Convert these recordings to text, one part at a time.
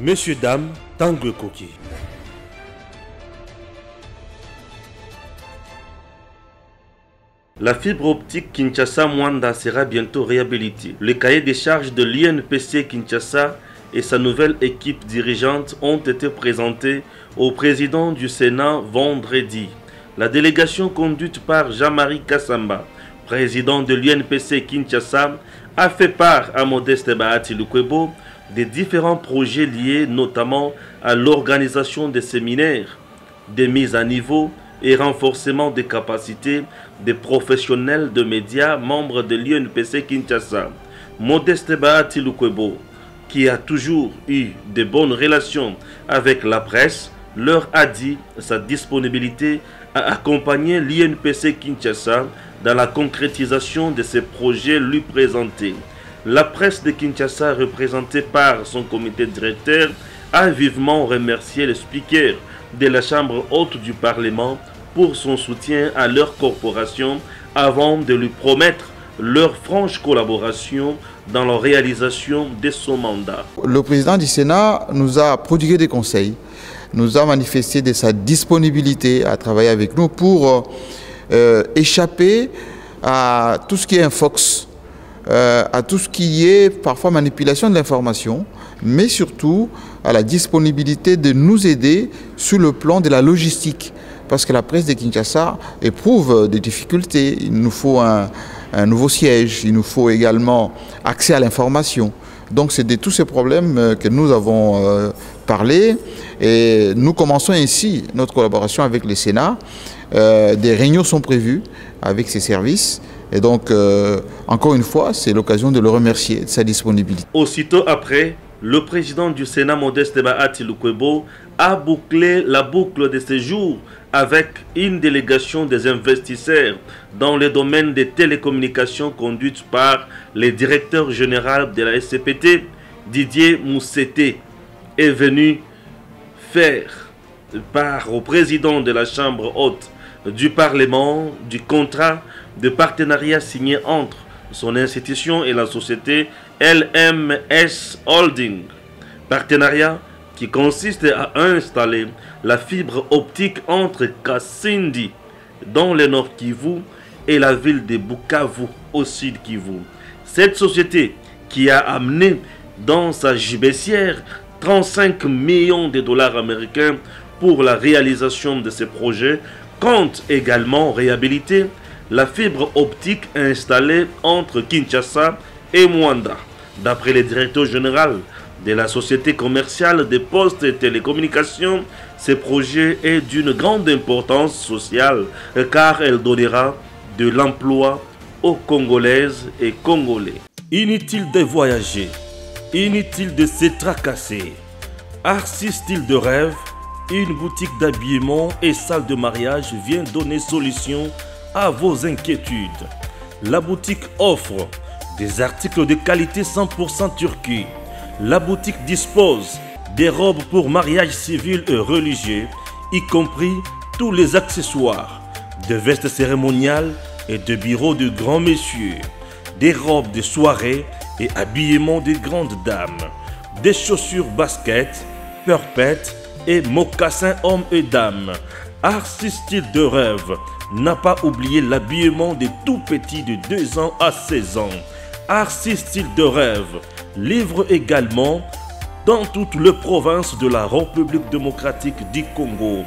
Messieurs, dames, Tangue Koki. La fibre optique Kinshasa-Mwanda sera bientôt réhabilitée. Le cahier des charges de l'INPC Kinshasa et sa nouvelle équipe dirigeante ont été présentés au président du Sénat vendredi. La délégation conduite par Jean-Marie Kassamba, président de l'INPC Kinshasa, a fait part à Modeste Bahati Lukwebo des différents projets liés notamment à l'organisation des séminaires, des mises à niveau et renforcement des capacités des professionnels de médias membres de l'INPC Kinshasa. Modeste Bahati Lukwebo, qui a toujours eu de bonnes relations avec la presse, leur a dit sa disponibilité à accompagner l'INPC Kinshasa dans la concrétisation de ces projets lui présentés. La presse de Kinshasa, représentée par son comité directeur, a vivement remercié le speaker de la Chambre haute du Parlement pour son soutien à leur corporation avant de lui promettre leur franche collaboration dans la réalisation de son mandat. Le président du Sénat nous a prodigué des conseils, nous a manifesté de sa disponibilité à travailler avec nous pour échapper à tout ce qui est infox, à tout ce qui est parfois manipulation de l'information, mais surtout à la disponibilité de nous aider sur le plan de la logistique. Parce que la presse de Kinshasa éprouve des difficultés. Il nous faut un nouveau siège, il nous faut également accès à l'information. Donc c'est de tous ces problèmes que nous avons parlé et nous commençons ainsi notre collaboration avec le Sénat. Des réunions sont prévues avec ces services et donc encore une fois c'est l'occasion de le remercier de sa disponibilité. Aussitôt après, le président du Sénat Modeste Bahati Lukwebo a bouclé la boucle de séjour avec une délégation des investisseurs dans le domaine des télécommunications conduite par le directeur général de la SCPT, Didier Moussete, est venu faire part au président de la Chambre haute du Parlement du contrat de partenariat signé entre son institution et la société LMS Holding. Partenariat qui consiste à installer la fibre optique entre Kasindi, dans le nord Kivu, et la ville de Bukavu, au sud Kivu. Cette société, qui a amené dans sa gibecière 35 millions de dollars américains pour la réalisation de ces projets, compte également réhabiliter la fibre optique installée entre Kinshasa et Mwanda. D'après le directeur général de la Société commerciale des postes et télécommunications, ce projet est d'une grande importance sociale car elle donnera de l'emploi aux Congolaises et Congolais. Inutile de voyager, inutile de se tracasser. Arcis Style de Rêve, une boutique d'habillement et salle de mariage vient donner solution à vos inquiétudes. La boutique offre des articles de qualité 100% Turquie. La boutique dispose des robes pour mariage civil et religieux, y compris tous les accessoires, de vestes cérémoniales et de bureaux de grands messieurs, des robes de soirée et habillement de grandes dames, des chaussures basket, perpètes et mocassins hommes et dames. Arcis Style de Rêve n'a pas oublié l'habillement des tout petits de 2 ans à 16 ans. Arcis Style de Rêve livre également dans toutes les provinces de la République démocratique du Congo.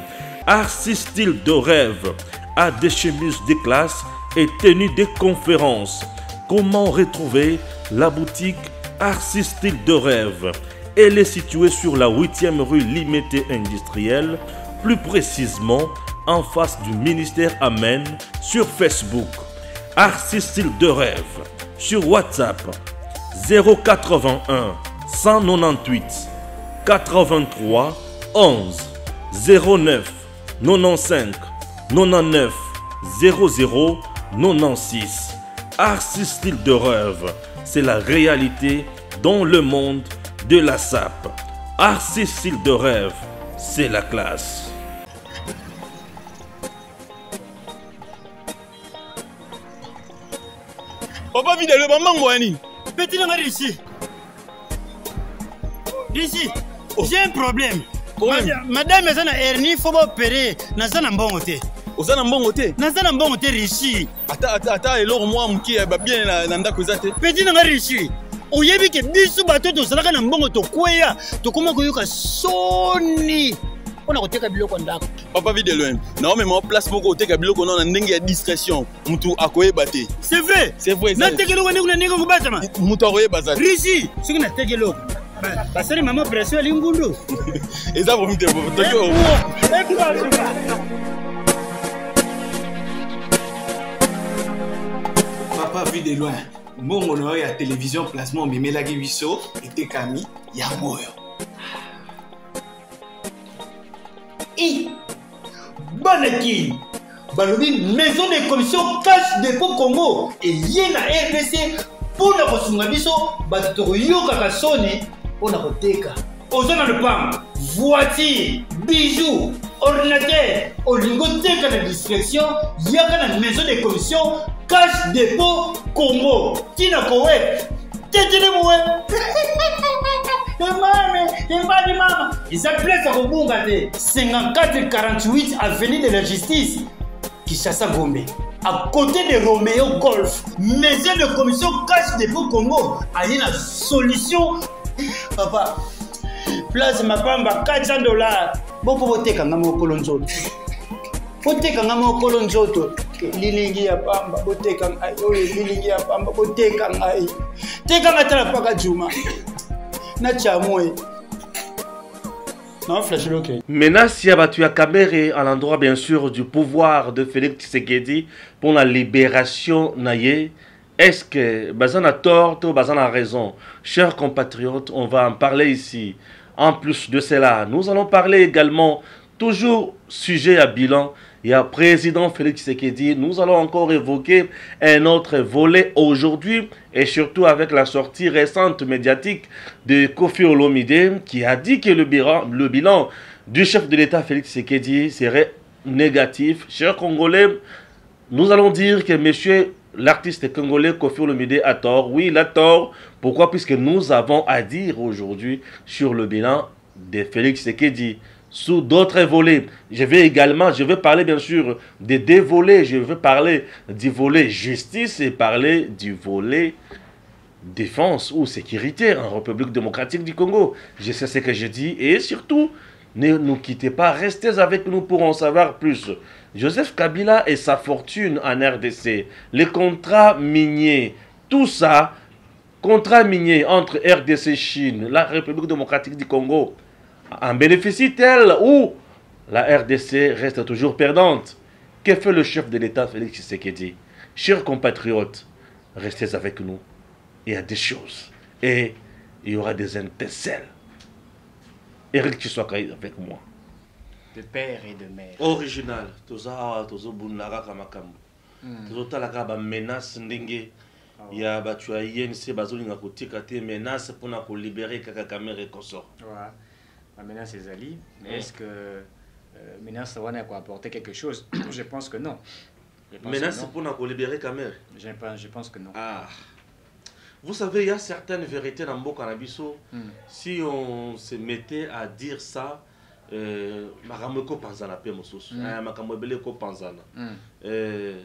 Arcis Style de Rêve a des chemises de classe et tenues de conférences. Comment retrouver la boutique Arcis Style de Rêve? Elle est située sur la 8e rue Limité Industrielle, plus précisément en face du ministère Amen, sur Facebook. Arcis Style de Rêve, sur WhatsApp 081 198 83 11 09 95 99 00 96. Arcis Style de Rêve, c'est la réalité dans le monde de la SAP. Arcis Style de Rêve, c'est la classe. Papa vidéo maman Mwani. Petit n'a ici. Ici. J'ai un problème. Madame est en hernie, il faut opérer. Naza na mbongo te. Oza na mbongo te. Naza na mbongo te richi. Ata eloko moi muki ba bien na ndako eza te. Petit na richi. Oyebi ke biso bato to salaka na mbongo to kweya. To koma koyoka soni. On a koteka biloko ndako. Papa vide loin. Na même en place moko koteka biloko na ndenge ya discrétion. Mutu akoyeba te. C'est vrai. C'est vrai. Na tekelo wani kuna ndenge kubatama. Mutu akoyeba za. Richi, siko na tekelo. Basali mama pression ali ngundu. Eza pour mite tokyo. Papa vu de loin. Mbongo na ya télévision placement memelaki biso etekami ya moyo. Banaki balobi maison de commission cash dépôt Congo et yena RDC pour na kosunga biso bato yoka kasone pour na koteka ozona le pam voiture bijoux ordinateur olingo teka na discrétion yaka na maison de commission cash dépôt Congo tina kowe tetele mowe Mama, ils appellent ça au Bungate, 54-48 avenue de la Justice, Kinshasa Gombe, à côté de Roméo Golf, maison de commission cash dépôt Congo, a une solution. Papa, place ma pamba $400. Bon pour voter quand même au Colonzoto. Voter quand même au Colonzoto. Lilingi ya pamba, voter quand même. Lilingi ya pamba, voter quand même. T'es quand même à la Pagajuma. Menace Yabatua Kamere à l'endroit bien sûr du pouvoir de Félix Tshisekedi pour la libération naïe. Est-ce que Bazan a tort ou Bazan a raison? Chers compatriotes, on va en parler ici. En plus de cela, nous allons parler également, toujours sujet à bilan. Il y a président Félix Tshisekedi. Nous allons encore évoquer un autre volet aujourd'hui et surtout avec la sortie récente médiatique de Kofi Olomide qui a dit que le bilan du chef de l'État Félix Tshisekedi serait négatif. Chers Congolais, nous allons dire que monsieur l'artiste congolais Kofi Olomide a tort. Oui, il a tort. Pourquoi? Puisque nous avons à dire aujourd'hui sur le bilan de Félix Tshisekedi. Sous d'autres volets. Je vais parler bien sûr des deux volets. Je vais parler du volet justice et parler du volet défense ou sécurité en République démocratique du Congo. Je sais ce que je dis et surtout, ne nous quittez pas, restez avec nous pour en savoir plus. Joseph Kabila et sa fortune en RDC, les contrats miniers, tout ça, contrats miniers entre RDC, Chine, la République démocratique du Congo, en bénéficie-t-elle ou la RDC reste toujours perdante? Que fait le chef de l'État Félix Tshisekedi? Chers compatriotes, restez avec nous. Il y a des choses et il y aura des étincelles. Eric, tu sois avec moi. De père et de mère. Original. Tozo bunara kamakambo. Tozo talaka ba menace ndenge. Il y a batu a INC bazolinga kotika te menace pour na ko libérer Kaka Kamere et consort. Ouais. La menace est Ali, mais est-ce que menace va apporter quelque chose? Je pense que non. Menace pour nous libérer Kamere? Je pense que non. Ah. Vous savez, il y a certaines vérités dans le Canabiso. Si on se mettait à dire ça, Marameko Panzana Pemosus, Makamobeleko Panzana. Que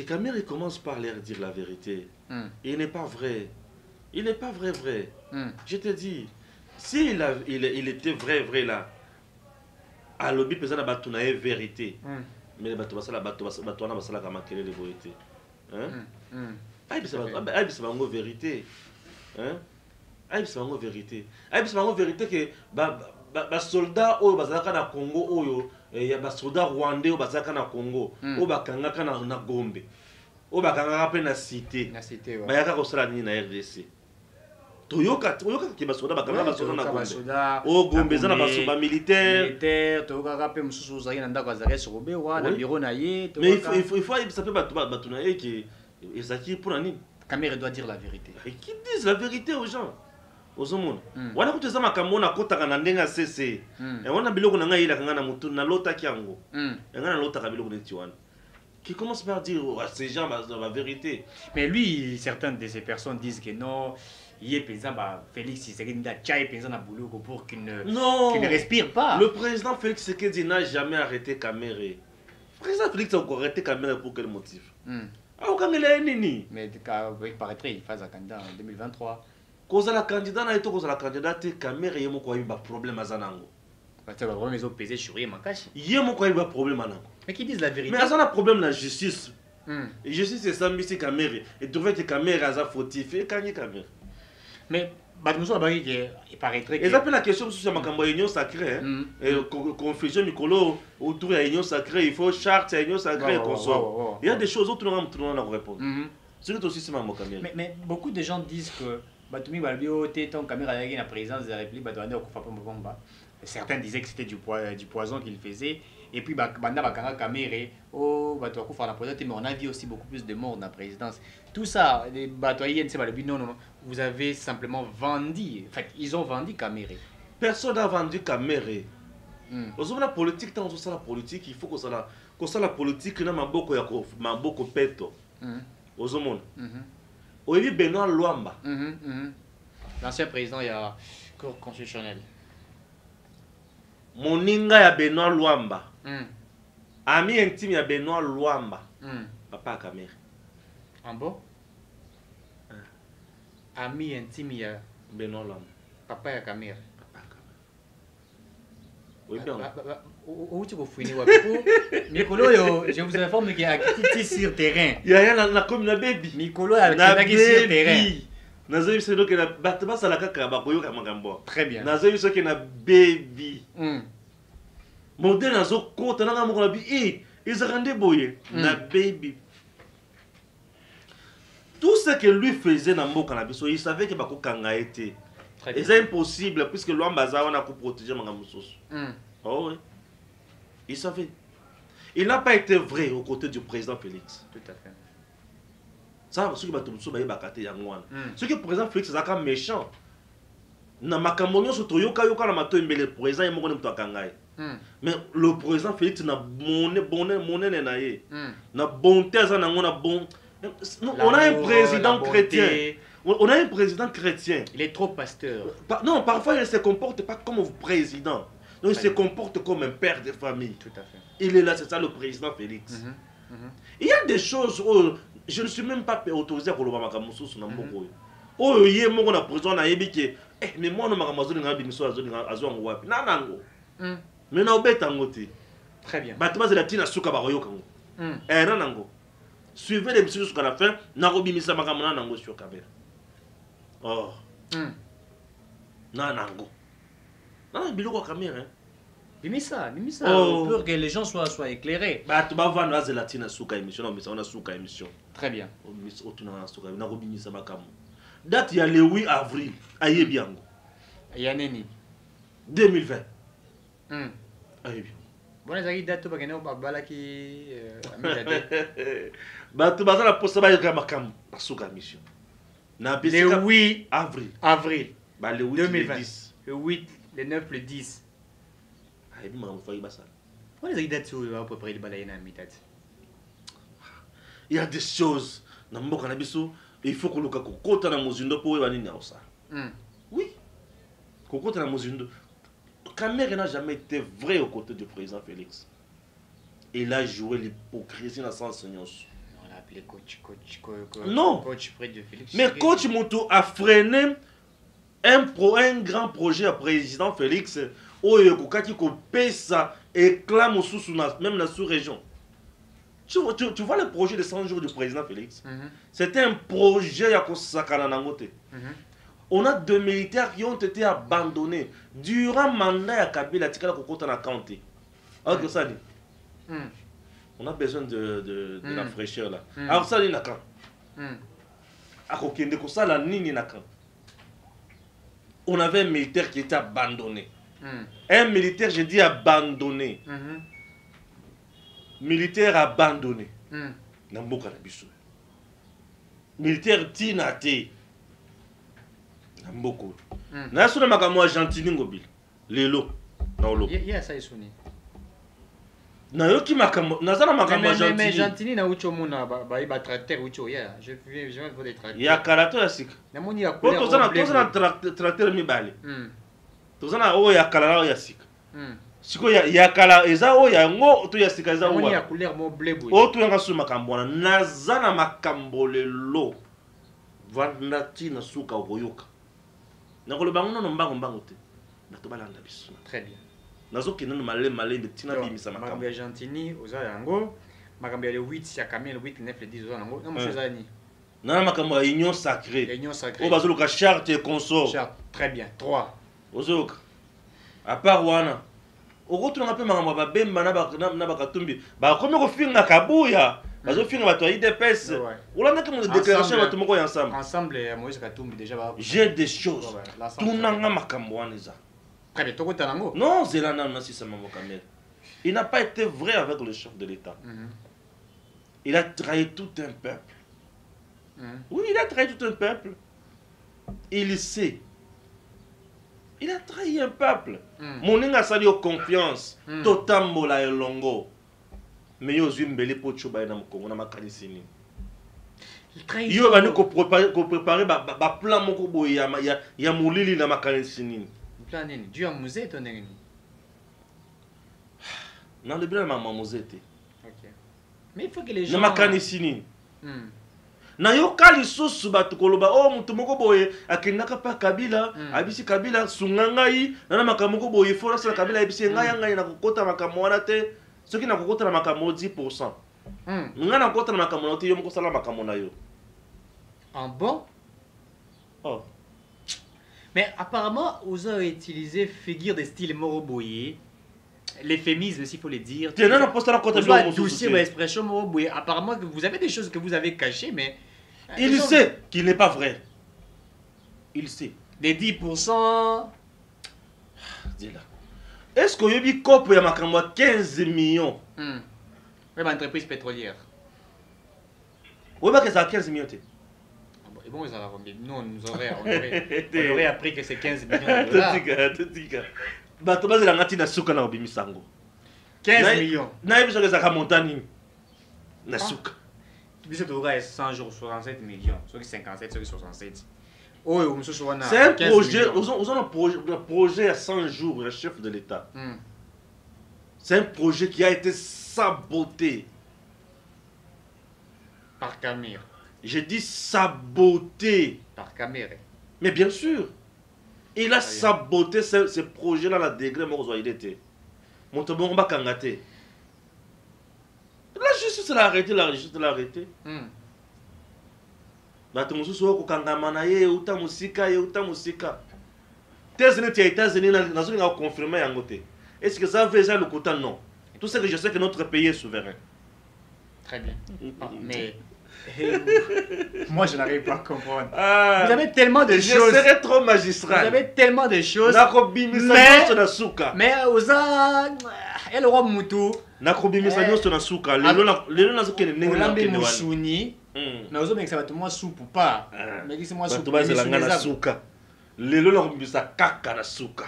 Kamere commence par leur dire la vérité. Il n'est pas vrai. Il n'est pas vrai. Je te dis. Si il était vrai là, à l'objet pesant la batouna est vérité, mais les bateaux la batouna basala kama quelle est la vérité, aïe c'est pas vérité, aïe c'est pas vérité que ba soldat au bazaka na Congo oyo ya ba soldat rwandais au bazaka na Congo au bakanga kana na Gombe au bakanga pe na cité ba yaka ko sala ni na RDC. Toyoka ki basoda bakanga basoda na Gombe. O Gombe zana basoda militaire. Toyoka kape mususu zaki na ndako azaki sur Obewa na bureau na ye. Mais il faut ça peut batu na ye qui ezaki pour nani? Kamere doit dire la vérité. Et qui disent la vérité aux gens. Aux hommes. Wana kuteza makambo na kotaka na ndenga CC. Et wana biloko na ngai ila kanga na mutu na lota kyango. Ngana lota ka biloko neti wana. qui commence par dire à ces gens la vérité. Mais lui, certaines de ces personnes disent que non, il y a par exemple Félix Tshisekedi pour qu'il ne respire pas. Le président Félix Tshisekedi n'a jamais arrêté Kamere. Le président Félix a encore arrêté Kamere pour quel motif? Ah, quand il est nini. Mais il paraîtrait qu'il fasse un candidat en 2023. Cause la candidat n'a été cause la candidate Kamere yemo ko yiba problème azanango. Parce que vraiment ils ont pesé sur lui makashi. Yemo ko yiba problème anango. Mais qui disent la vérité. Mais azana problème la justice. Et justice c'est ça mbisi Kamere et trouver que Kamere aza fautif et kanyi Kamere. Mais il paraîtrait que... Et ça peut la question sur ma campagne union sacrée. Confusion Nicolo autour de l'union sacrée, il faut charte à l'union sacrée et consort. Il y a des choses autres dont on a répondre. C'est aussi c'est ma Kamere. Mais beaucoup de gens disent que Batumi Balbio était ton caméra avec la présidence de la République Badouane Okufapomba. Certains disaient que c'était du poison qu'il faisait. Et puis Banda Bakanga Kamere, oh Batouakou faire la présidence, mais on a vu aussi beaucoup plus de morts dans la présidence. Tout ça, les Batouaïens, c'est pas le but, non, non. Vous avez simplement vendu. En fait, ils ont vendu Kamere. Personne n'a vendu Kamere. Aujourd'hui, la politique, tant que ça la politique, il faut que ça la politique n'a pas beaucoup de peto. Aujourd'hui, au lieu Benoît Luamba. L'ancien président, il y a cour constitutionnelle. Moninga ya Benoît Luamba. Ami intime ya Benoît Luamba. Papa Kamere. En bon? Ami intime ya Benoît Luamba. Papa ya Kamere. Oui, bien. Où tu vas fouiner? Mikolo, je vous informe qu'il y a activité sur terrain. Il y a rien dans comme la baby. Mikolo a activité sur terrain. Nazoyi c'est donc la battement ça la kaka bakoyo ka magambo. Très bien. Nazoyi c'est que na baby. Modèle nazo kota na ngamo na bi ils rendaient boye na baby. Tout ce que lui faisait dans Mboka na biso, il savait que bako kanga était. Et c'est impossible puisque l'ambaza wana ko protéger magambo soso. Oh oui. Il savait. Il n'a pas été vrai aux côtés du président Félix. Tout à fait. Ça, ceux qui battent le ceux qui, par exemple, Félix, c'est un méchant. Na makamonyo soto yoka yoka na mato mbele président et mon kangai. Mais le président Félix na bonne na ye. Na bonté ça na ngona bon. On a un président chrétien. On a un président chrétien. Il est trop pasteur. Non, parfois il ne se comporte pas comme un président. Donc il se comporte comme un père de famille. Tout à fait. Il est là, c'est ça le président Félix. Il y a des choses où je ne suis même pas autorisé à Kolobama Kamusu sur Nambogo. Oh, il y a mon prison à Ebike. Mais moi, je ne sais pas si je Nanango. Mais non, betangote. Très bien. Batma c'est la tina suka baroyo kango. Nanango. Suivez les messieurs jusqu'à la fin. Narobi misa makamana nango sur Kabel. Oh. Nanango. Non, biloko caméra. Bimisa, pour que les gens soient éclairés. Bah, tu vas voir la latine suka émission, non mais ça on a suka émission. Très bien. Date il y a le 8 avril à Yebiango. Yaneni. 2020. Aïe. Bon, les amis, date pas qu'on a balaki. Bah, tu vas la poste ba yaka makam suka émission. Le 8 avril. Bah, le 8 2020. 10. Le 8, le 9, le 10. Il y a des choses. Il faut que nous kota na mozindo pour y aller ça. Oui. Kokota na mozindo. Kamere n'a jamais été vrai aux côtés du président Félix. Il a joué l'hypocrisie dans son seigneur. On l'a appelé coach. Non. Coach près de Félix. Mais coach Moutou a freiné un grand projet à président Félix. Oyo kokaki ko pesa éclame sous même la sous-région. Tu vois le projet de 100 jours du président Félix. C'était un projet à Kosakana Nangote. On a deux militaires qui ont été abandonnés durant le mandat à Kabila Tikala Kokota na Kanté. Alors que ça dit. On a besoin de la fraîcheur là. Alors ça dit na kan. A kokende ko ça la nini na kan. On avait un militaire qui était abandonné. Un militaire, je dis abandonné. Militaire abandonné. Namboka na biso. Militaire tinate. Namboko. Na sona makamwa gentili ngobil. Lelo. Na olo. Ya ça isoni. nayoki makambo nazana makambo mais Gentini na ucho mona ba tracteur ucho ya je viens voir des tracteurs ya kalato ya sika na moni ya couleur tozana tracteur mibale tozana oyo ya kala ya sika siko ya kala eza oyo yango to ya sika eza oyo moni ya couleur mo bleu boy o to yanga su makambo wana nazana makambo lelo vandati na suka okoyoka nakoloba ngono no mbango te na to balanda biso très bien nazokende no malé tina bimisa makambo ya Gentini oza yango makambo ya le 8 ya Camille le 8 le 9 le 10 oza yango na monsieur zani na makambo ya union sacrée o bazoluka charte et consort très bien 3 ozoka à part wana okotuna pe makambo ba bemba na bakatumbi bakomi kofinga kabuya bazofinga bato ya IDPS olanda ke mo déclaration bato moko ensemble ya Moïse Katumbi déjà ba j'ai des choses tunanga makambo wana eza très bien tokota nango non Zelanda na sisa mambo kamel il n'a pas été vrai avec le chef de l'État il a trahi tout un peuple oui il a trahi tout un peuple il sait il a trahi un peuple moninga sali au confiance totambola elongo mais yo zwi mbeli pocho ba na mkongo na makanisi ni yo bani ko préparer ba plan moko boye ya mulili na makanisi ni plan nini Dieu a musée ton nini non le bien maman musée. OK mais il faut que les gens na makanisi ni na yo kali susu batu koloba o mutu moko boye akendaka pa Kabila abisi Kabila sungangai na makambo moko boye fora sa Kabila abisi ngai na kokota makambo wana te soki na kokota na makambo 10% nga na kokota na makambo na te yo moko sala makambo na yo en bon oh mais apparemment vous avez utilisé figure de style Moroboye l'euphémisme s'il faut le dire tu n'as pas la côté de dossier ou expression Moroboye apparemment que vous avez des choses que vous avez cachées mais il sait qu'il n'est pas vrai il sait les 10% dis-là est-ce que yobi kopo ya makambo 15 millions même entreprise pétrolière oui bah que ça 15 millions te et bon ça va non on aurait appris que c'est 15 millions de dollars tika bah to bazela ngati na suka na obimisango 15 millions na yebiso que ça ka montagne na suka biso to ga 100 jours 67 millions soit 57 soit 67 c'est un projet, un projet à 100 jours, le chef de l'État. C'est un projet qui a été saboté. Par Camille. J'ai dit saboté. Par Camille. Mais bien sûr. Il a saboté ce projet-là, la degré, moi, il était. Mon tabomba kangaté. La justice l'a arrêté, la justice l'a arrêté. Bato mususu wako kangamana ye uta musika États-Unis tia États-Unis nazoni nga confirmer yango te. Est-ce que ça veut déjà le côté non? Tout ce que je sais que notre pays est souverain. Très bien. Mais moi je n'arrive pas à comprendre. Vous avez tellement de choses. Je serais trop magistral. Vous avez tellement de choses. Mais oza el roi mutu. Nakobimisa nyoso na suka. Lelo nazokene ndenge na kende wana. Mais ozo mekisa bato moi soupe ou pas. Mais dis moi soupe. Bato bazela na suka. Lelo nakobimisa kaka na suka.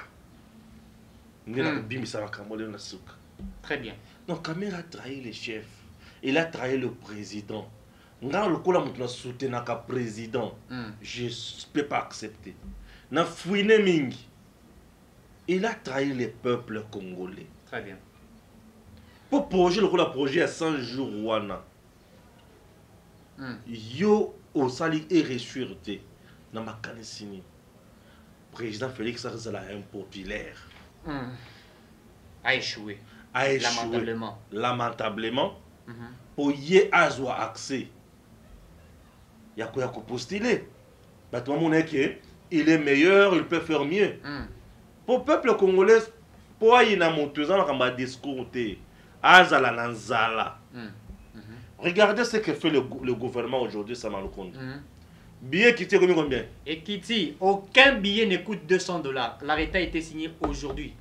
Ndenge nakobimisa makambo lelo na suka. Très bien. Donc Kamera a trahi le chef. Il a trahi le président. Nga lokola mutu na soutenaka président. Je ne peux pas accepter. Na fouine mingi. Il a trahi le peuple congolais. Très bien. Pour projet le projet à 100 jours wana. Yo osali et ressurté na makanisini. Président Félix Arzala impopulaire. A échoué. A échoué. Lamentablement. Pour y avoir accès. Il y a quoi postuler. Bah tout le monde est que il est meilleur, il peut faire mieux. Pour le peuple congolais, pour y na montezan na discours te azala nanzala. Regardez ce que fait le gouvernement aujourd'hui, ça m'a le compte. Billet qui tient combien? Et Kitty, aucun billet ne coûte $200. L'arrêté a été signé aujourd'hui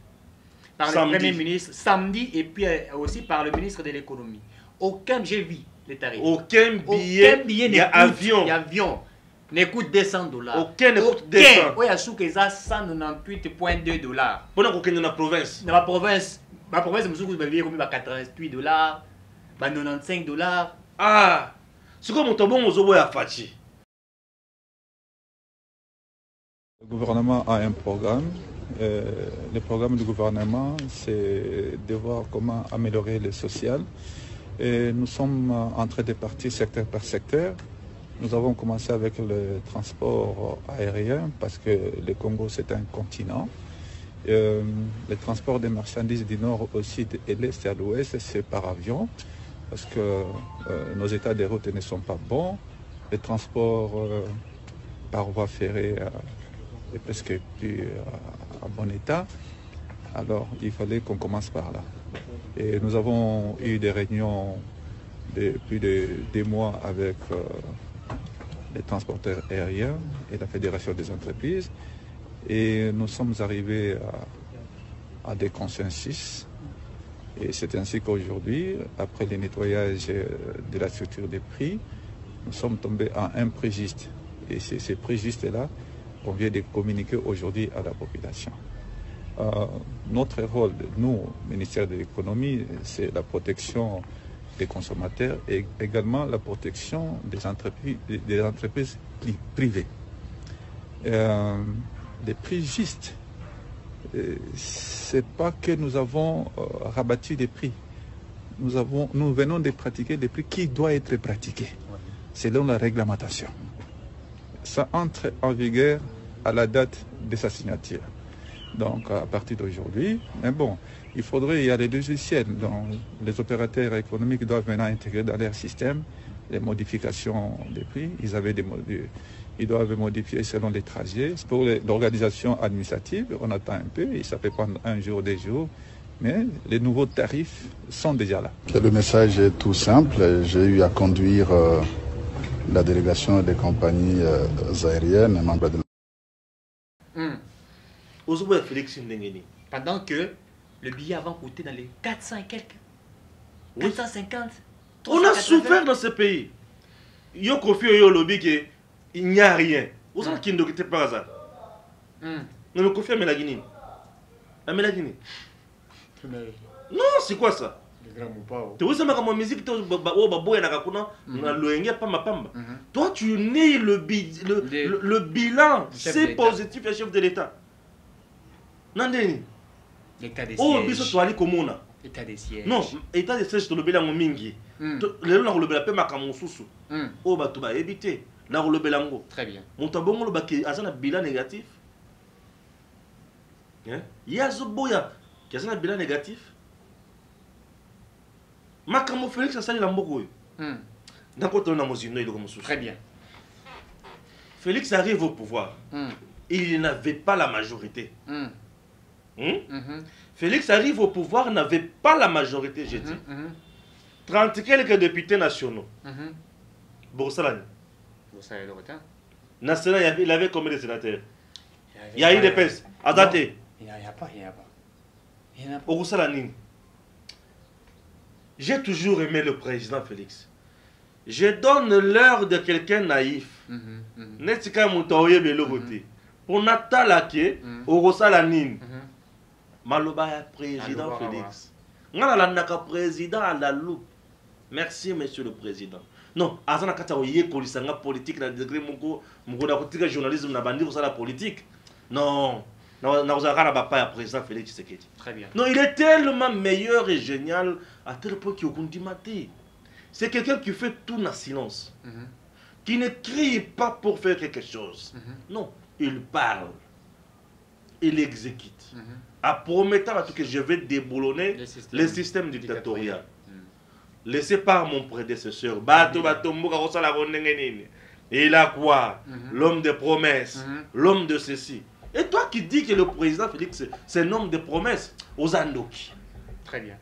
par le Premier ministre samedi et puis aussi par le ministre de l'économie. Aucun, j'ai vu les tarifs. Aucun billet ne avion. Avion ne coûte $200. Aucun ne coûte 200. Oui, à sous que ça $198.2. Pendant qu'on est dans la province. Dans la province, Ma promesse, je me suis comme 88 $, 95 $. Ah, c'est comme mon tabon aux à Fachi. Le gouvernement a un programme. Le programme du gouvernement, c'est de voir comment améliorer le social. Et nous sommes en train de partir secteur par secteur. Nous avons commencé avec le transport aérien parce que le Congo, c'est un continent. Le transport des marchandises du nord au sud et de l'est à l'ouest, c'est par avion parce que nos états de route ne sont pas bons. Le transport par voie ferrée est presque plus en bon état. Alors, il fallait qu'on commence par là. Et nous avons eu des réunions depuis des mois avec les transporteurs aériens et la Fédération des entreprises. Et nous sommes arrivés à des consensus. Et c'est ainsi qu'aujourd'hui, après le nettoyage de la structure des prix, nous sommes tombés à un prix juste. Et c'est ce prix juste-là qu'on vient de communiquer aujourd'hui à la population. Notre rôle, nous, ministère de l'économie, c'est la protection des consommateurs et également la protection des entreprises privées. Des prix justes, c'est pas que nous avons rabattu des prix. Nous venons de pratiquer des prix qui doivent être pratiqués selon la réglementation. Ça entre en vigueur à la date de sa signature. Donc à partir d'aujourd'hui, mais bon, il y a des logiciels dont les opérateurs économiques doivent maintenant intégrer dans leur système les modifications des prix. Ils doivent modifier selon les trajets. Pour l'organisation administrative, on attend un peu, et ça peut prendre un jour, 2 jours, mais les nouveaux tarifs sont déjà là. Le message est tout simple. J'ai eu à conduire la délégation des compagnies aériennes, membres de Pendant que le billet avant coûtait dans les 400 et quelques, 450. On a souffert dans ce pays. Yo confie au lobby qu'il n'y a rien. Vous savez qu'il ne par hasard. On me confie à Mélagini. À Mélagini. Non, c'est quoi ça? Tu vois, ça m'a comme musique. Toi, tu nais le bilan. C'est positif, le chef de l'État. Nandeni. L'état des Oh, sièges. biso toali komona. État des sièges. Non, état des sièges to lobela mingi. Lelo na lobela pe makamususu. Oh ba to ba ebité. Na lobela ngo. Très bien. Monta bongo lo ba ki azana bilan négatif. Hein? Yazo boya ki azana bilan négatif. Makamu Félix asali la mboko yo. Ndako to na mozino ile komususu. Très bien. Félix arrive au pouvoir. Il n'avait pas la majorité. Félix arrive au pouvoir, n'avait pas la majorité, j'ai dit. 30 quelques députés nationaux. Boursalani. National, il avait combien de sénateurs? Il y a eu des pèses. À dater. Il n'y a pas. Boursalani. J'ai toujours aimé le président Félix. Je donne l'heure de quelqu'un naïf. Netika Moutaoye Belogote. Pour Natalake, Orosalanine. Maloba président Félix. Naka président à la loupe. Merci monsieur le président. Non, azana kata oye kolisanga politique na degré moko da kotika journalisme na bandi la politique. Non, na ozaka na bapa ya président Félix Tshisekedi. Très bien. Non, il est tellement meilleur et génial à tel point qu'il y a. C'est quelqu'un qui fait tout en silence. Qui ne crie pas pour faire quelque chose. Non, il parle. Il exécute. En promettant que je vais déboulonner le système dictatorial. Laissé par mon prédécesseur. Et là quoi? L'homme de promesses. L'homme de ceci. Et toi qui dis que le président Félix, c'est un homme de promesses, aux Andoki. Très bien.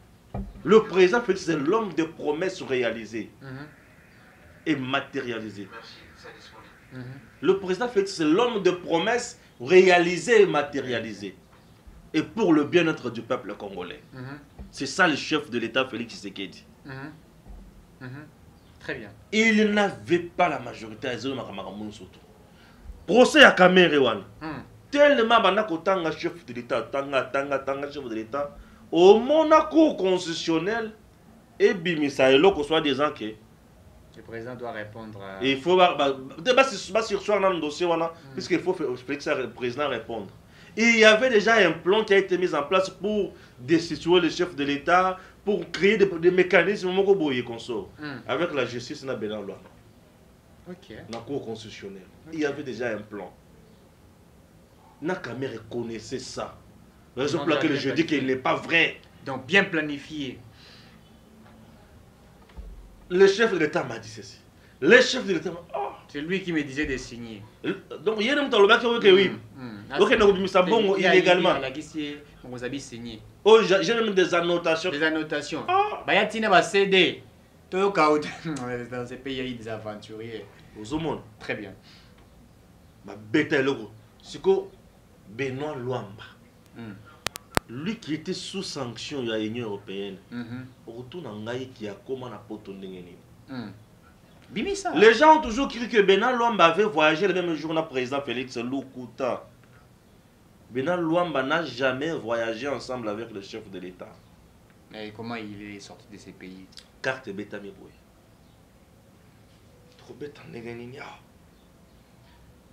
Le président Félix, c'est l'homme de promesses réalisées et matérialisées. Le président Félix, c'est l'homme de promesses réalisées et matérialisées. Et pour le bien-être du peuple congolais. C'est ça le chef de l'État, Félix Tshisekedi. Très bien. Il n'avait pas la majorité. Procès à Cameroun. Tellement chef de l'État, chef de l'État, au Monaco constitutionnel et bimisa et l'autre soit des ans que le président doit répondre à... il faut sur soir dans le dossier puisqu'il faut que le président réponde. Il y avait déjà un plan qui a été mis en place pour destituer le chef de l'État, pour créer des mécanismes avec la justice dans la loi. Dans la cour constitutionnelle. Il y avait déjà un plan. Nakame reconnaissait ça. Raison pour laquelle je dis qu'il n'est pas vrai. Donc bien planifié. Le chef de l'État m'a dit ceci. Le chef de l'État m'a dit... Oh. C'est lui qui me disait de signer. Donc il y a un temps que oui. Donc il y a bon illégalement. Vous avez signé. Oh, j'ai même des annotations. Des annotations. Bah y a tina ba CD. Tout dans ces pays il y a des aventuriers. Aux hommes. Très bien. Bah bête logo. C'est que Benoît Luamba. Lui qui était sous sanction de l'Union européenne. Retourne en Gaï qui a comment à Potondengeni. Les gens ont toujours cru que Benoît Luamba avait voyagé le même jour que le président Félix Lukuta. Benoît Luamba n'a jamais voyagé ensemble avec le chef de l'État. Et comment il est sorti de ces pays? Carte bêta méboué. Trop bêta n'engagné.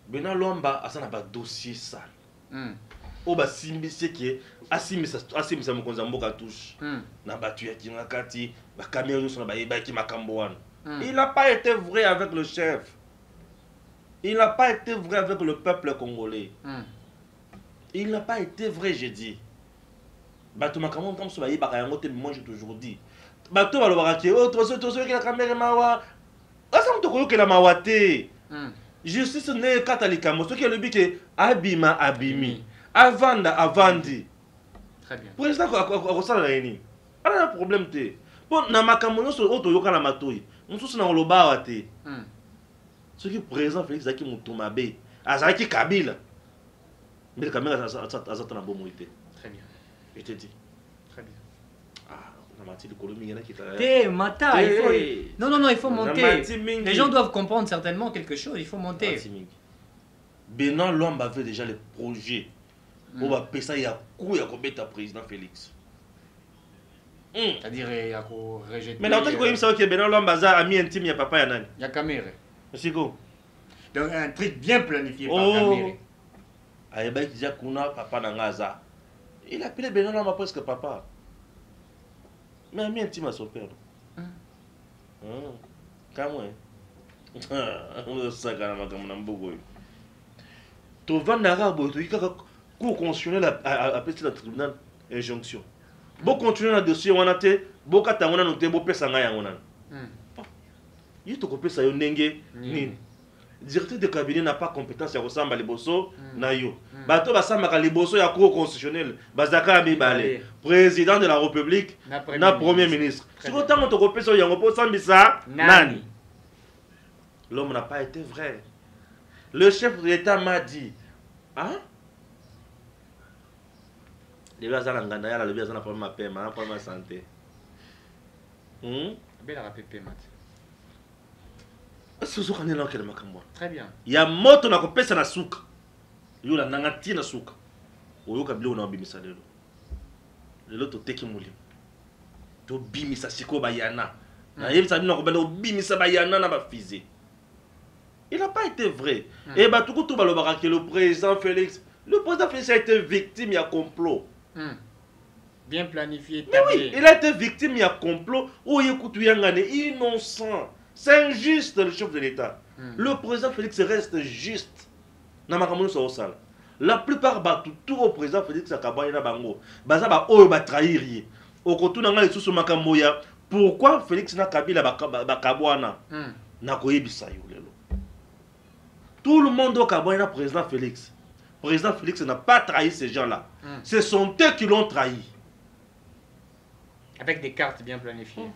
Benoît Luamba a un dossier sale. Oba simbisi qui asimisa mokonza mboka touche. Na batu ya kinakati, ba caméra sur na ba yebaki makambo wana. Il n'a pas été vrai avec le chef. Il n'a pas été vrai avec le peuple congolais. Il n'a pas été vrai, j'ai dit. Bato makambo comme ça, moi j'ai toujours dit. Bato balobaki, oh, toi qui la caméra mawa. Asa mtoko que la mawate. Justice ne katalika mo, ce qui est le but que abima abimi. Avanda avandi. Très bien. Président ko ça la ni. Ala problème te. Bon na makambo no so oto yoka na matoi. Mususu na oloba wate. Ce qui président Félix Zaki Mutumabe, Azaki Kabila. Mais le caméra azata na bomo ite. Très bien. Je te dis. Très bien. Ah, na mati de Colombie yana qui ta. Mata, il faut. Non, il faut monter. Les gens doivent comprendre certainement quelque chose, il faut monter. Benoît Luamba avait déjà le projet. On va payer ça, il y a coup, il y a combien de président Félix. C'est-à-dire, il y a rejeter. Mais dans le temps, il savait que Benoît Luamba a ami intime, il y a papa et Nani. Il y a caméra. C'est quoi? Donc, un truc bien planifié par caméra. Aïe, déjà, Kuna, papa Nangaza. Il a appelé Benoît Luamba presque papa. Mais ami intime à son père. Quand même. On a ça quand même. Tu vas dans l'arabe, tu vas cour constitutionnel appelé le tribunal injonction. Bon continuer le dossier, on a été, bon quand on a noté, bon pesa ngaya on a. Il te copie ça yonenge ni. Directeur de cabinet n'a pas compétence à ressembler à liboso na yo. Bato basamba ka liboso ya cour constitutionnel, bazaka mibale. Président de la République, na premier ministre. Si autant on te copie ça yango po sambisa nani. L'homme n'a pas été vrai. Le chef de l'État m'a dit, hein? Les gars, ça n'a pas de problème à paiement, un problème à santé. Très bien. Il y a moto na kopesa na suka. Yo la nangati na suka. Oyo ka bilo na bimisa lelo. Lelo to teki mulimo. To bimisa siko bayana. Na yebisa bino ko bendo bimisa bayana na ba fizi. Il n'a pas été vrai. Et bah tout le monde que le président Félix a été victime, il y a complot. Bien planifié. Mais oui, il a été victime, il y a complot. Oh, écoute, il est innocent. C'est injuste, le chef de l'État. Le président Félix reste juste. La plupart tout au président Félix Akabaye na bango. Baza ba oyo ba trahir. Okotu na ngai susu makamboya. Pourquoi Félix na Kabila ba kabwana? Na koyebisa yo lelo. Tout le monde au Cameroun est président Félix. Président Félix n'a pas trahi ces gens-là. Ce sont eux qui l'ont trahi. Avec des cartes bien planifiées.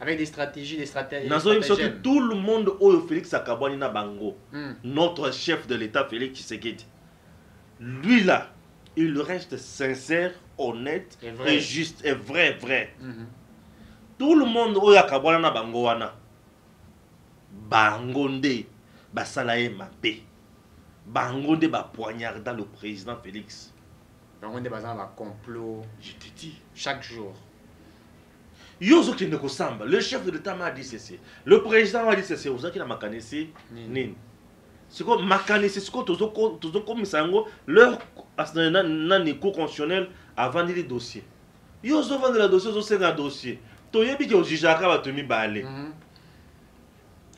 Avec des stratégies, des stratèges. Tout le monde au Félix Akaboani na bango. Notre chef de l'État, Félix Tshisekedi. Lui là, il reste sincère, honnête, et juste, et vrai. Tout le monde au Akaboani na bango wana. Bangonde. Basalae Mapé. Bangonde ba poignarda le président Félix. Donc on est basé dans un complot. Je te dis. Chaque jour. Yozo qui ne ressemble. Le chef de l'État m'a dit ceci. Le président m'a dit ceci. Vous avez qui la makanisi. Nin. C'est quoi makanisi? C'est quoi tous comme sango leur nanico constitutionnel avant les dossiers. Yozo vend le dossier, yozo c'est un dossier. Toyebi qui au jijaka va te mi balé.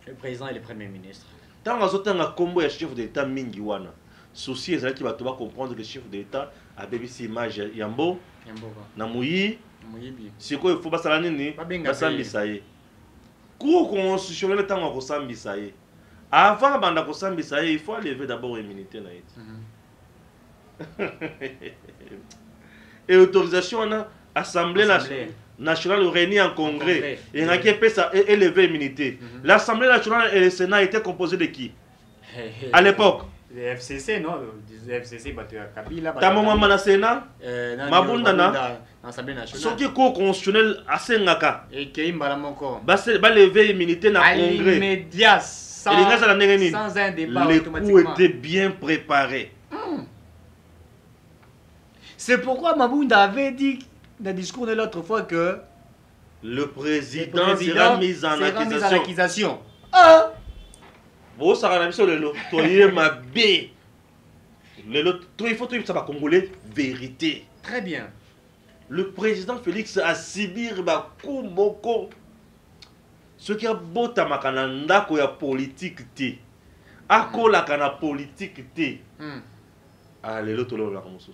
Le président et le premier ministre. Tant que vous avez un combo de chef de l'État mingi wana. Souci est qui va te comprendre que le chef de l'État a bébé si image yambo. Na muyi. C'est quoi il faut pas ça nini? Pas ça misaye. Cour constitutionnel tant que ça misaye. Avant banda ko ça misaye, il faut lever d'abord l'immunité na it. Et autorisation à l'Assemblée nationale réunie en congrès. Et on a qui ça élever l'immunité. L'Assemblée nationale et le Sénat étaient composés de qui? À l'époque. Le FCC, non? Le FCC, Kabila. T'as mon maman na Sénat? Mabunda na? L'Assemblée nationale. Ce qui est constitutionnel à Sengaka. Et qui est Mbalamoko. Bah lever l'immunité dans le congrès. Immédiat, sans un débat. Les coups étaient bien préparés. C'est pourquoi Mabunda avait dit dans le discours de l'autre fois que le président sera mis en accusation. Ah! Bon, ça va sur le lot. Toi, ma bé. Le lot, il faut que ça va congolais. Vérité. Très bien. Le président Félix a sibir ba kumoko. Ce qui a beau tamakananda ko ya politique té. Akola kana politique té. Ah, le lot là comme ça.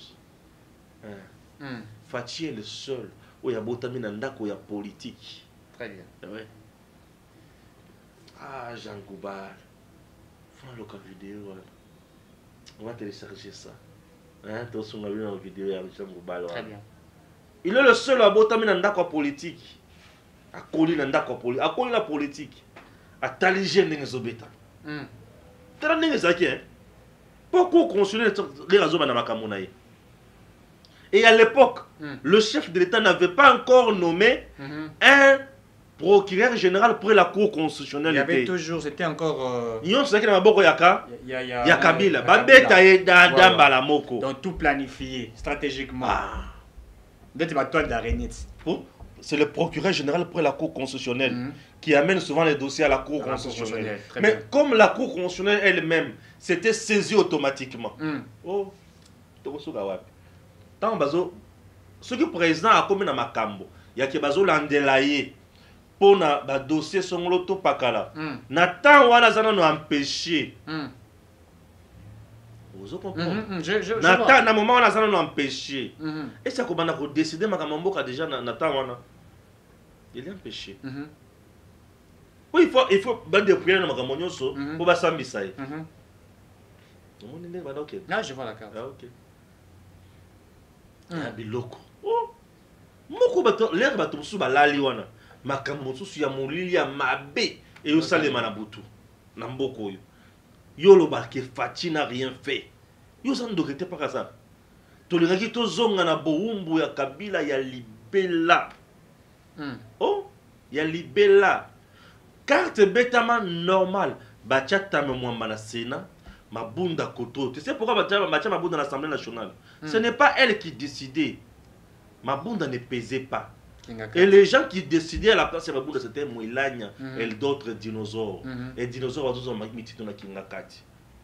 Fachi est le seul où il y a beau taminanda ko ya politique. Très bien. Ouais. Ah, Jean Goubar. Fais le cas vidéo. On va télécharger ça. Hein, tu as vu une vidéo avec Jean Goubar. Très bien. Il est le seul à botter dans la politique. À coller dans la politique. À coller la politique. À taliger les obétants. Tu as dit ça qui est. Pourquoi construire les réseaux dans ma camonaï? Et à l'époque, le chef de l'État n'avait pas encore nommé un procureur général pour la Cour constitutionnelle. Il y avait toujours, c'était encore. Il y a Kabila. Donc tout planifié, stratégiquement. D'être toile d'araignée. C'est le procureur général pour la Cour constitutionnelle qui amène souvent les dossiers à la Cour constitutionnelle. Mais comme la Cour constitutionnelle elle-même s'était saisie automatiquement. Oh, tant bazo, ce que le président a commis dans Makambo, il y a que bazo l'andelaye pour na dossier son loto pakala. Na temps wana zana no empêcher. Vous comprenez? Na moment wana zana no empêcher. Et ça comment on a décidé makambo déjà na temps wana. Il est empêché. Oui, il faut bande prière na makambo nyonso pour ba sambisa. Là, je vois la carte. Ah, ok. Ah, biloko. Oh! Moko bato, l'air bato musu balali wana. Makambo musu ya molili ya mabe. Et yo salema na butu. Na mboko yo. Yo lo ba ke Fachi n'a rien fait. Yo san ndokete pas ça. To le ngaki to zonga na boumbu ya Kabila ya libela. Oh! Ya libela. Carte betama normal. Bachata me mwamba na Sénat. Mabunda Koto. Tu sais pourquoi Mabunda dans l'Assemblée nationale? Ce n'est pas elle qui décidait. Mabunda ne pesait pas. Et les gens qui décidaient à la place de Mabunda, c'était Mouilanya et d'autres dinosaures. Et dinosaures,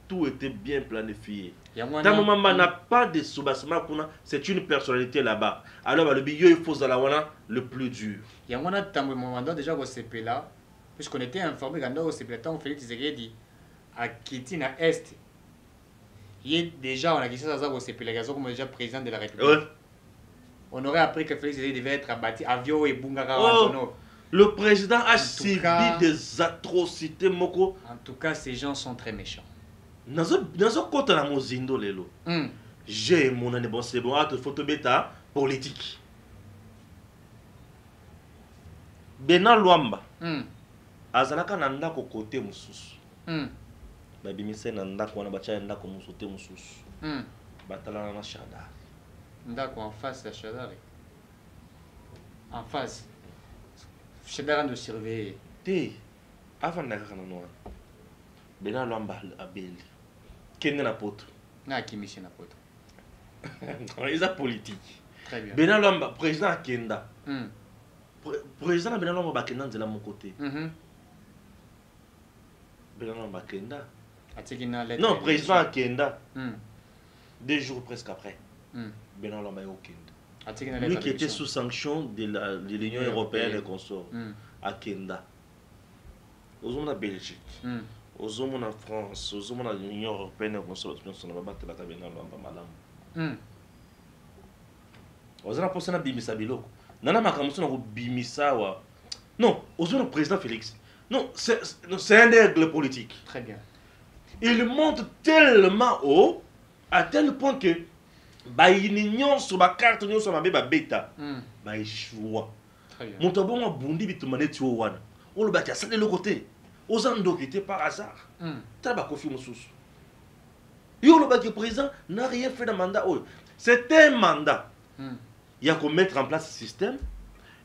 tout était bien planifié. Tant que maman n'a pas de soubassement, c'est une personnalité là-bas. Alors, le milieu, il faut le plus dur. Il y a un moment déjà au CP là, puisqu'on était informé quand au CP, tant Félix Tshisekedi à Kitina Est. Il est déjà, on a dit ça au CP, comme déjà président de la République. On aurait appris que Félix devait être abattu à Vio et Bungara. Le président a subi des atrocités, Moko. En tout cas, ces gens sont très méchants. J'ai mon année, bon, c'est bon, photo bêta politique. Bena Luamba. Azalaka nanda ko côté mususu. Babimise na ndako wana bacha ndako musote mususu. Batala na Shadari. Ndako en face de Shadari. En face. Shadari de surveiller. Té avant ndaka na noa. Bena Luamba abeli. Kende na poto. Na kimisi na poto. Ils ont politique. Très bien. Bena Lomba, président à Kenda. Président Bena Lomba Kenda de mon côté. Bena Lomba Kenda. Non, président à Kenda. 2 jours presque après. Bena Lomba est au Kenda. Lui qui était sous sanction de l'Union européenne et consorts. À Kenda. Aux hommes de Belgique. Aux hommes en France. Aux hommes de l'Union européenne et consorts. Aux hommes de la Bena Lomba Madame. Aux hommes de Bimisa Biloko. Nana Makamuso n'a Bimisa. Non, aux hommes du président Félix. Non, c'est un aigle politique. Très bien. Il monte tellement haut, à tel point que il n'y sur ma carte, il sur ma bêta. Il choix. Très bien. Mon tabou m'a bondi bitumane tu wana. On le bâtit à ça de l'autre côté. Aux ando qui étaient par hasard. T'as pas confié mon sous. Yo le bâtit président n'a rien fait de mandat. C'était un mandat. Il y a qu'à mettre en place ce système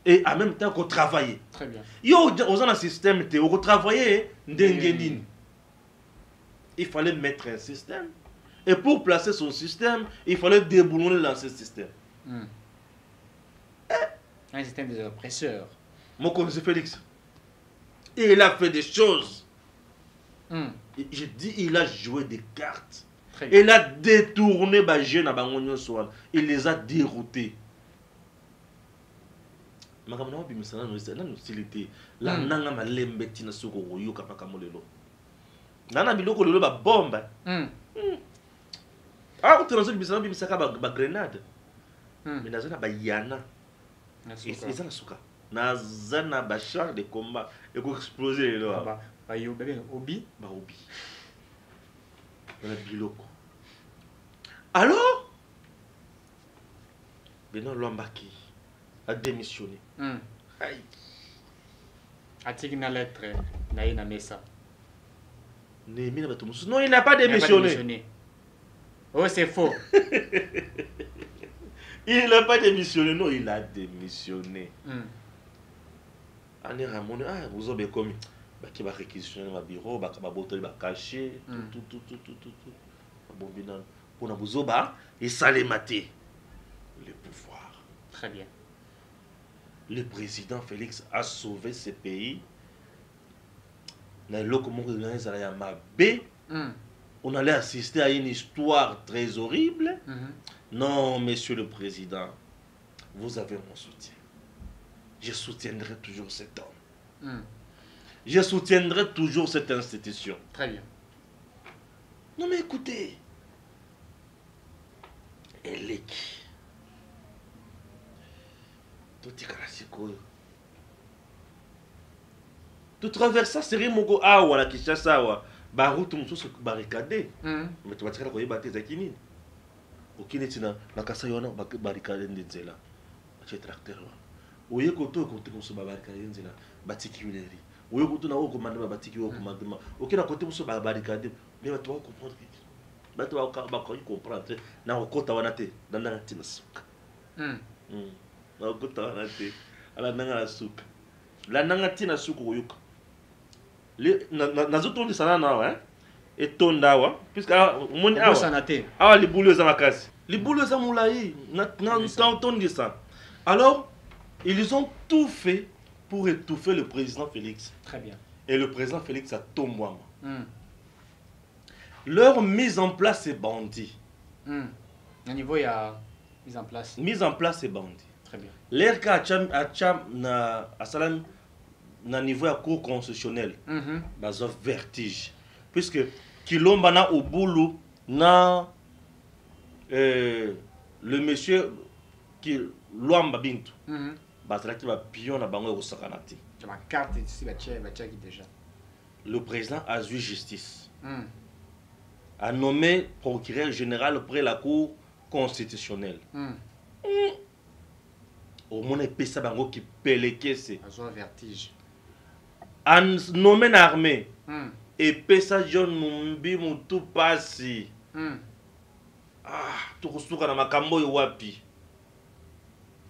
et en même temps qu'on travaille. Très bien. Yo aux un système te au travailler n'dengendine. Il fallait mettre un système et pour placer son système, il fallait déboulonner dans ce système. Un système des oppresseurs. Mon conseiller Félix, il a fait des choses. Je dis, il a joué des cartes. Il a détourné les jeunes à Bangonio Soal. Il les a déroutés. Makamana bimisana no c'est nan hostilité. La nanga malembeti na soko yoka pakamolelo. Nana biloko lelo ba bombe. Ah, tu as bimisana bimisaka ba grenade. Mais nazana ba yana. Et ça na suka. Nazana ba char de combat et ko exploser là. Ba yo bébé obi, ba obi. Bana biloko. Alors Beno Lombaki a démissionné. Aïe. A-t-il une lettre Naïna Messa? Non, il n'a pas démissionné. Oh, c'est faux. Il n'a pas démissionné. Non, il a démissionné. On est ramené. Ah, vous avez commis. Qui va réquisitionner ma bureau, qui va botter, va cacher. Tout. Bon, bien. Pour nous zoba et ça les mater. Le pouvoir. Très bien. Le président Félix a sauvé ce pays. On allait assister à une histoire très horrible. Non, monsieur le président, vous avez mon soutien. Je soutiendrai toujours cet homme. Je soutiendrai toujours cette institution. Très bien. Non mais écoutez, elle est qui? Tu traverses ça, c'est Rimogo Awa, la Kishasa, ba route mususu barricadé. Mais tu vas tirer la bâtisse à Kini. Aucune étina, la Kassa Yona, barricadé Nzela. Tu es tracteur. Oye Koto, côté qu'on se barricadé Nzela, Batiki Uleri. Oye Koto, na commandement, Batiki au commandement. Aucun côté, on se barricadé. Mais tu vas comprendre. Tu vas comprendre. Na Okota Wanate, dans la Tinasuka. Na Okota Wanate, à la Nanga Suka. La Nanga Tinasuka Oyuka. Nazotondi sana nawa et tondawa puisque moni awa libulu za makasi libulu za mulai na tondi ça. Alors ils ont tout fait pour étouffer le président Félix. Très bien. Et le président Félix a tombé. Leur mise en place est bandit. Au niveau il y a mise en place est bandit. Très bien. L'air ka acham na asalam na niveau à cour constitutionnel, bazo vertige. Puisque Kilomba na au boulot na le monsieur qui Luamba Bintu. Basala qui va pion na bango au sakanati. Ma carte ici va qui déjà. Le président a eu justice. A nommé procureur général près la cour constitutionnelle. Au moins pesa bango qui peleke c'est. Bazo vertige. En nommé l'armée et pesa John Mumbi mutu pasi tukusuka na makambo wapi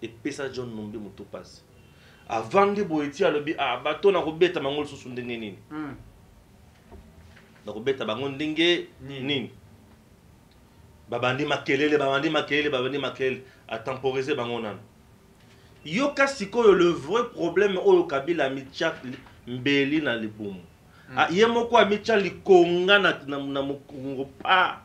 et pesa John Mumbi mutu pasi avant de boiti alobi bato na kobeta mangol susu ndenge nini na kobeta bango ndenge nini babandi makelele a temporisé bangonan. Yoka sikoyo le vrai problème oyo Kabila mitya mbeli na libumu. Yemoko mitya likonga na mokongo pa.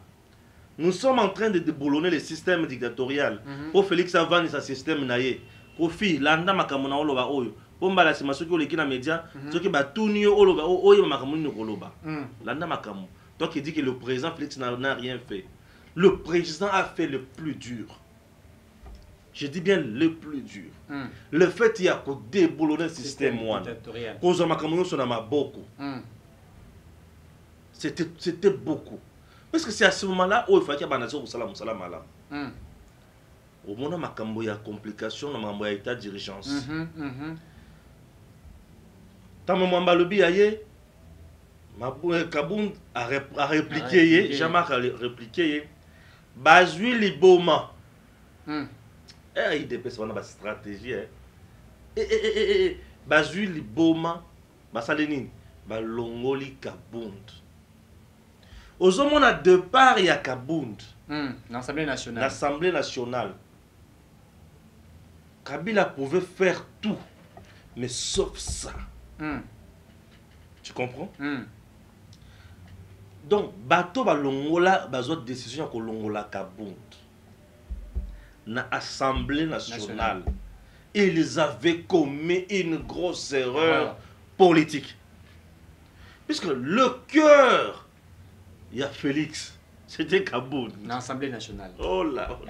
Nous sommes en train de déboulonner le système dictatorial. Pour Félix Avani sa système naie. Kofi landa makamona oloba oyo. Pomba la simaso ki oleki na média, soki batuni oloba oyo makamoni koloba. Landa makamu. Donc il dit que le président Félix n'a rien fait. Le président a fait le plus dur. Je dis bien le plus dur. Le fait qu'il y a qu'au déboulonner le système dictatorial. Cause makamoni sur ma beaucoup. C'était beaucoup. Parce que c'est à ce moment-là où il fallait qu'il y ait un salam malam. Au moment où il y a complication, il y a état d'urgence. Tant que je suis Kabound a répliqué, Jean-Marc a répliqué, Bazui Liboma. Il dépêche une stratégie. Bazui Liboma, Basalenine, Balongoli Kabound. Aux hommes, on a deux parts, il y a Kabound. L'Assemblée nationale. L'Assemblée nationale. Kabila pouvait faire tout, mais sauf ça. Tu comprends? Donc, bateau balongola, bazo décision ko longola Kabound. Na Assemblée nationale. Ils avaient commis une grosse erreur politique. Puisque le cœur, il y a Félix. C'était Kabound. L'Assemblée nationale. Oh là.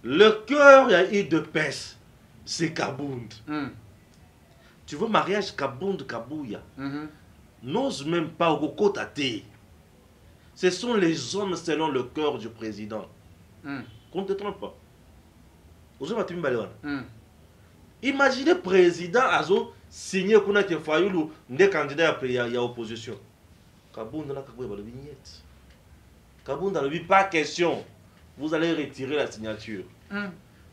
Le cœur, il y a eu de peste. C'est Kabound. Tu vois, mariage Kabound-Kabouya. N'ose même pas au côté. Ce sont les hommes selon le cœur du président. Qu'on ne te trompe pas. Imaginez le président Azo signé qu'on a été failloulou des candidats il y a opposition. Kabound n'a pas de vignette. Kabound n'a pas question. Vous allez retirer la signature.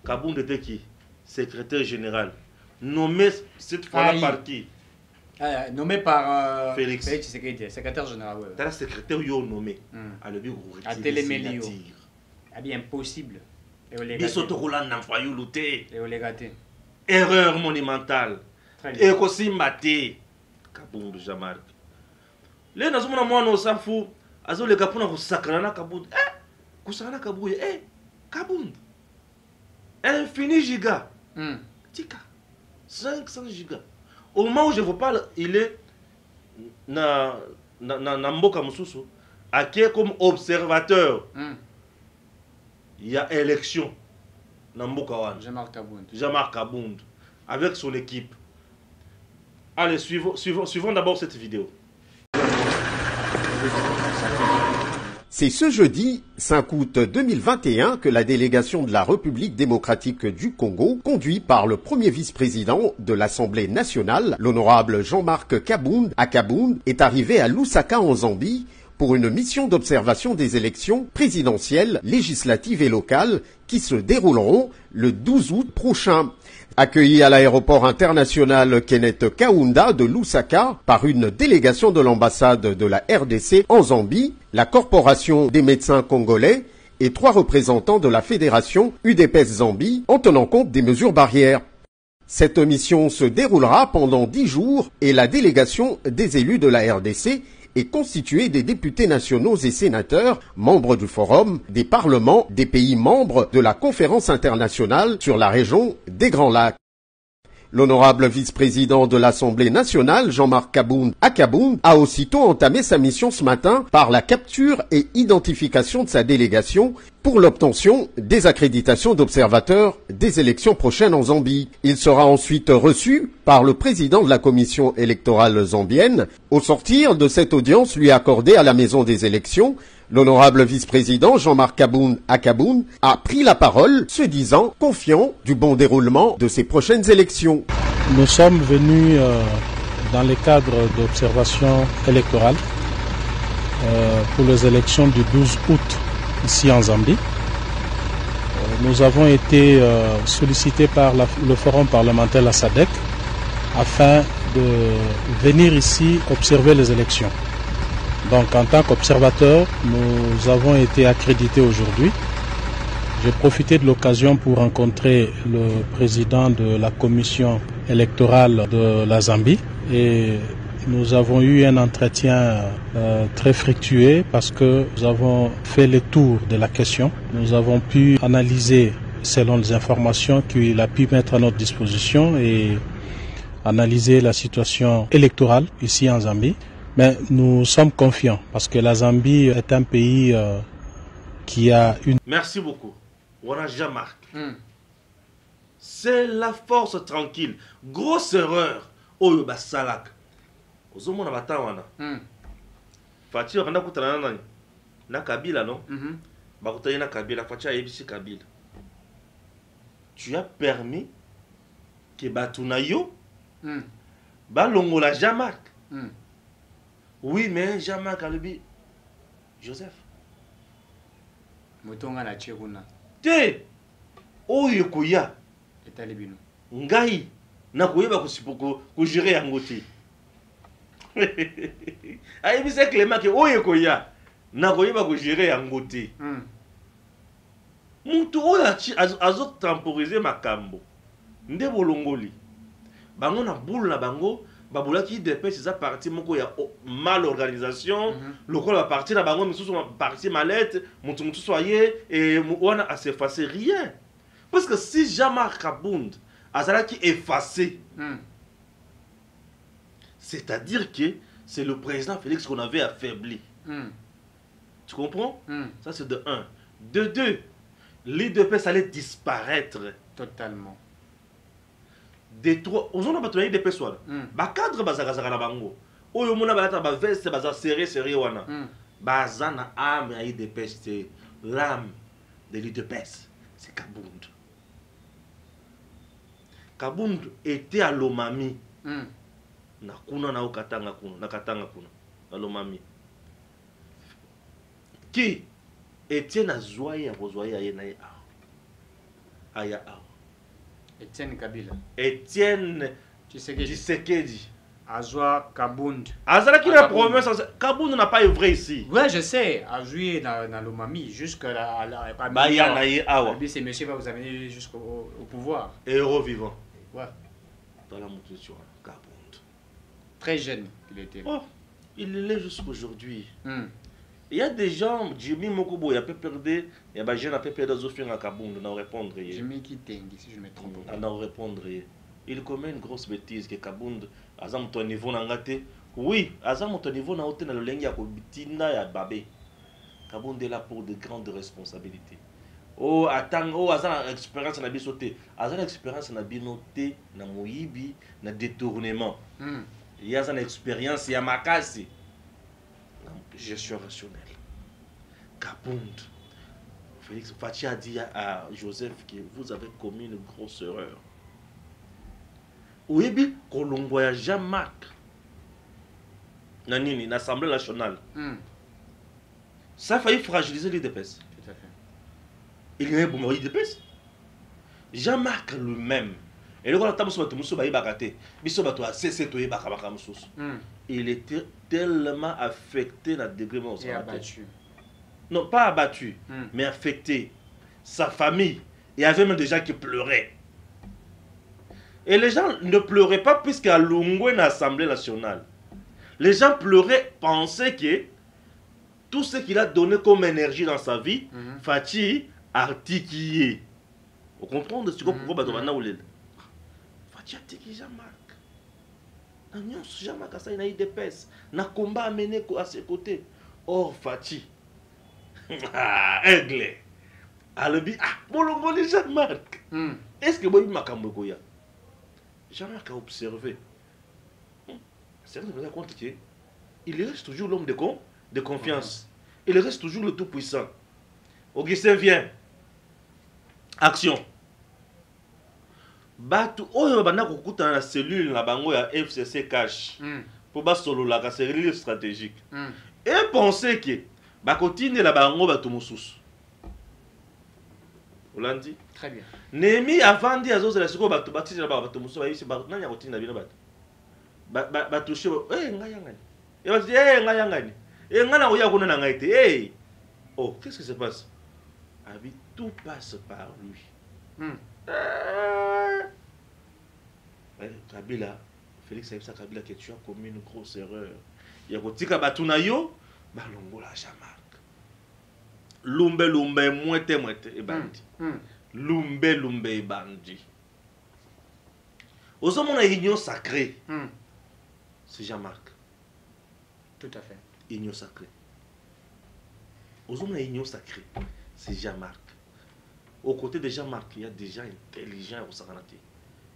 Kabound était qui? Secrétaire général. Nommé cette fois-là par qui? Nommé par Félix. Secrétaire général. T'as la secrétaire nommé. À le bureau. À Télémélio. Impossible. Erreur monumentale. Et aussi maté. Kabound Jean-Marc. Les nazomona moi no s'en fout. Azo le kapuna ko sakrana Kabound. Kusana Kabouye. Kabound. Infini giga. Tika. 500 gigas. Au moment où je vous parle, il est na Mboka Mususu, qui est comme observateur. Il y a élection na Mboka Wan. Jean-Marc Kabound avec son équipe. Allez, suivons d'abord cette vidéo. C'est ce jeudi 5 août 2021 que la délégation de la République démocratique du Congo, conduite par le premier vice-président de l'Assemblée nationale, l'honorable Jean-Marc Kabound, est arrivée à Lusaka en Zambie pour une mission d'observation des élections présidentielles, législatives et locales qui se dérouleront le 12 août prochain. Accueilli à l'aéroport international Kenneth Kaunda de Lusaka par une délégation de l'ambassade de la RDC en Zambie, la Corporation des médecins congolais et 3 représentants de la fédération UDPS Zambie en tenant compte des mesures barrières. Cette mission se déroulera pendant 10 jours et la délégation des élus de la RDC est constituée des députés nationaux et sénateurs, membres du Forum, des parlements, des pays membres de la Conférence internationale sur la région des Grands Lacs. L'honorable vice-président de l'Assemblée nationale, Jean-Marc Kabound, a aussitôt entamé sa mission ce matin par la capture et identification de sa délégation pour l'obtention des accréditations d'observateurs des élections prochaines en Zambie. Il sera ensuite reçu par le président de la commission électorale zambienne. Au sortir de cette audience lui accordée à la maison des élections, l'honorable vice-président Jean-Marc Kabound a pris la parole, se disant confiant du bon déroulement de ces prochaines élections. Nous sommes venus dans le cadre d'observation électorale pour les élections du 12 août ici en Zambie. Nous avons été sollicités par le Forum parlementaire, la SADC, afin de venir ici observer les élections. Donc en tant qu'observateur, nous avons été accrédités aujourd'hui. J'ai profité de l'occasion pour rencontrer le président de la commission électorale de la Zambie et nous avons eu un entretien très fructueux parce que nous avons fait le tour de la question. Nous avons pu analyser selon les informations qu'il a pu mettre à notre disposition et analyser la situation électorale ici en Zambie. Mais nous sommes confiants parce que la Zambie est un pays qui a une... Merci beaucoup. Voilà Jean-Marc. C'est la force tranquille. Grosse erreur. Oyo basalak. Ozomona batawana. Fati wakanda kutana nani? Na Kabila non? Bakutana na Kabila. Fati a yebisi Kabila. Tu as permis que Batunayo balongola Jean-Marc. Oui, mais Jean-Marc a le dit Joseph. Mutonga na chekuna. Te oyo koya etali bino. Ngai na koyeba kusipoko kujire yango te. Ayebisa Clément ke oyo koya na koyeba kujire yango te. Mutu oyo azo temporiser makambo. Nde bolongoli. Bango na boule na bango babulaki DPS za parti moko ya mal organisation, lokola ba parti na bango misusu parti malette, mutu soye et wana a s'effacer rien. Parce que si Jean-Marc Kabound azalaki effacé, c'est-à-dire que c'est le président Félix qu'on avait affaibli. Tu comprends? Ça c'est de 1. De 2, l'IDPS allait disparaître totalement. Des 3, on a battu des personnes. Ba cadre bazakazaka na bango. Oyo mona balata ba veste baza serré wana. Bazana âme à IDPS, c'est l'âme de l'IDPS, c'est Kabound. Kabound était à Lomami. Na kuna na ukatanga kuna, na katanga kuna, na Lomami. Qui Etienne Azoye a besoin à Aya. Etienne Kabila. Etienne Tshisekedi. Azwa Kabound. Azala qui la promesse, Kabound n'a pas œuvré ici. Ouais, je sais, a joué dans l'Omami jusqu'à la c'est monsieur va vous amener jusqu'au pouvoir. Héros vivant. Ouais. Dans la motivation, Kabound. Très jeune qu'il était. Oh, il est là jusqu'aujourd'hui. Il y a des gens, Jimmy Mokobo, il a peu perdu, il y a des gens qui ont perdu Zofien à Kabound, on a répondre. Jimmy Kitengi, si je me trompe. On a répondre. Il commet une grosse bêtise que Kabound, Azam ton niveau n'a gâté. Oui, Azam ton niveau n'a pas le lengi à Kobitina et à Babé. Kabound est là pour de grandes responsabilités. Oh, attends, oh, Azam expérience n'a pas sauté. Azam expérience n'a pas noté, n'a moyibi, n'a détournement. Il y a une expérience, il y a ma casse. Gestion rationnelle. Kabound. Félix Fachi a dit à Joseph que vous avez commis une grosse erreur. Oui, Kolongoya Jean-Marc. Nanini, l'Assemblée nationale. Ça a failli fragiliser l'IDPS. Tout à fait. Il y a un l'IDPS. Jean-Marc lui-même. Et le roi il était tellement affecté dans le degré et abattu. Non, pas abattu, mais affecté. Sa famille, il y avait même des gens qui pleuraient. Et les gens ne pleuraient pas puisqu'à Lungwe dans l'Assemblée nationale. Les gens pleuraient, pensaient que tout ce qu'il a donné comme énergie dans sa vie, Fachi articulé. Vous comprenez ce que vous comprenez? Fachi articulé Jean-Marc. Jean-Marc a une IDPS. Na combat mené à ses côtés. Or Fachi. Aigle. Alobi, bolongoli Jean-Marc. Est-ce que vous avez Jean-Marc a observé. C'est vrai que il reste toujours l'homme de confiance. Il reste toujours le tout-puissant. Augustin vient. Action. Batu oyo bana kokuta na cellule na bango ya FCC cash. Pour ba solo la c'est stratégique. Et penser que ba continue la bango batu mususu. Olandi? Très bien. Nemi avant di azo la siko batu batisi na batu mususu ba yisi ba nanya continue na bino batu. Ba toucher ngaya ngani. Et ba ngaya ngani. Et ngana oya kona na ngaite. Hey. Oh, qu'est-ce qui se passe? Abi, tout passe par lui. Kabila, Félix Aïssa Kabila, que tu as commis une grosse erreur. Il y a Kotika Batunayo, Balongola Jean-Marc. Lumbe Mouette et Bandi. Lumbe et Bandi. Aux hommes, on a une union sacrée. C'est Jean-Marc. Tout à fait. Union sacrée. Aux hommes, on a une union sacrée. C'est Jean-Marc. Aux côtés de Jean-Marc, il y a des gens intelligents au Saranati.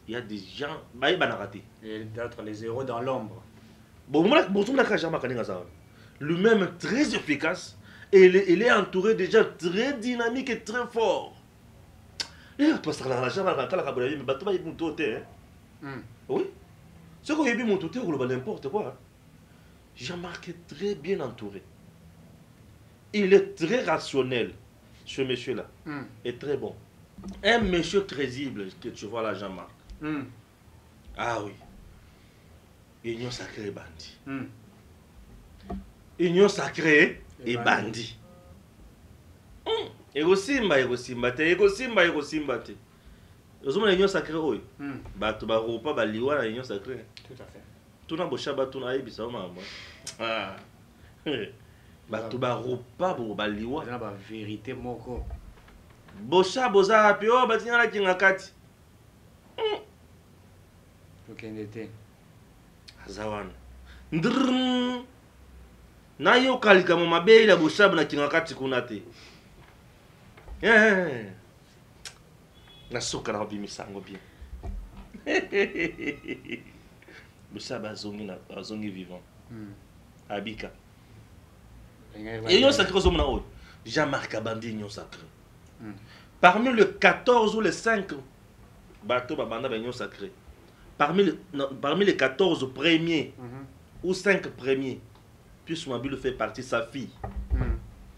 Il y a des gens. Et d'autres, les héros dans l'ombre. Lui-même très efficace. Et il est entouré de gens très dynamiques et très forts. Oui. Ce qu'on a vu mon touté, on n'importe quoi. Jean-Marc est très bien entouré. Il est très rationnel, ce monsieur-là. Est très bon. Un monsieur crédible que tu vois là, Jean-Marc. Ah oui. Union sacrée et bandit. Union sacrée et bandit. Ego simba te. Ozoma union sacrée oi. Bato ba ropa ba liwa na union sacrée. Tout à fait. Tuna boshaba tuna ayebisa mama. Ah. Bato ba ropa ba liwa na ba vérité moko. Bosha boza api o batinga la kinga kati. Okende te. Azawana. Ndrrrr. Na yo kalika mo mabe la bosha na kinga kati kuna te. Na soka na bimisa ngo bien. Bosha bazongi vivant. Abika. Et yon sacré aux hommes Jean-Marc Abandi yon sacré. Parmi les 14 ou les 5 bateaux babanda yon sacré. Parmi les 14 premiers ou 5 premiers, puis Mabilo fait partie, sa fille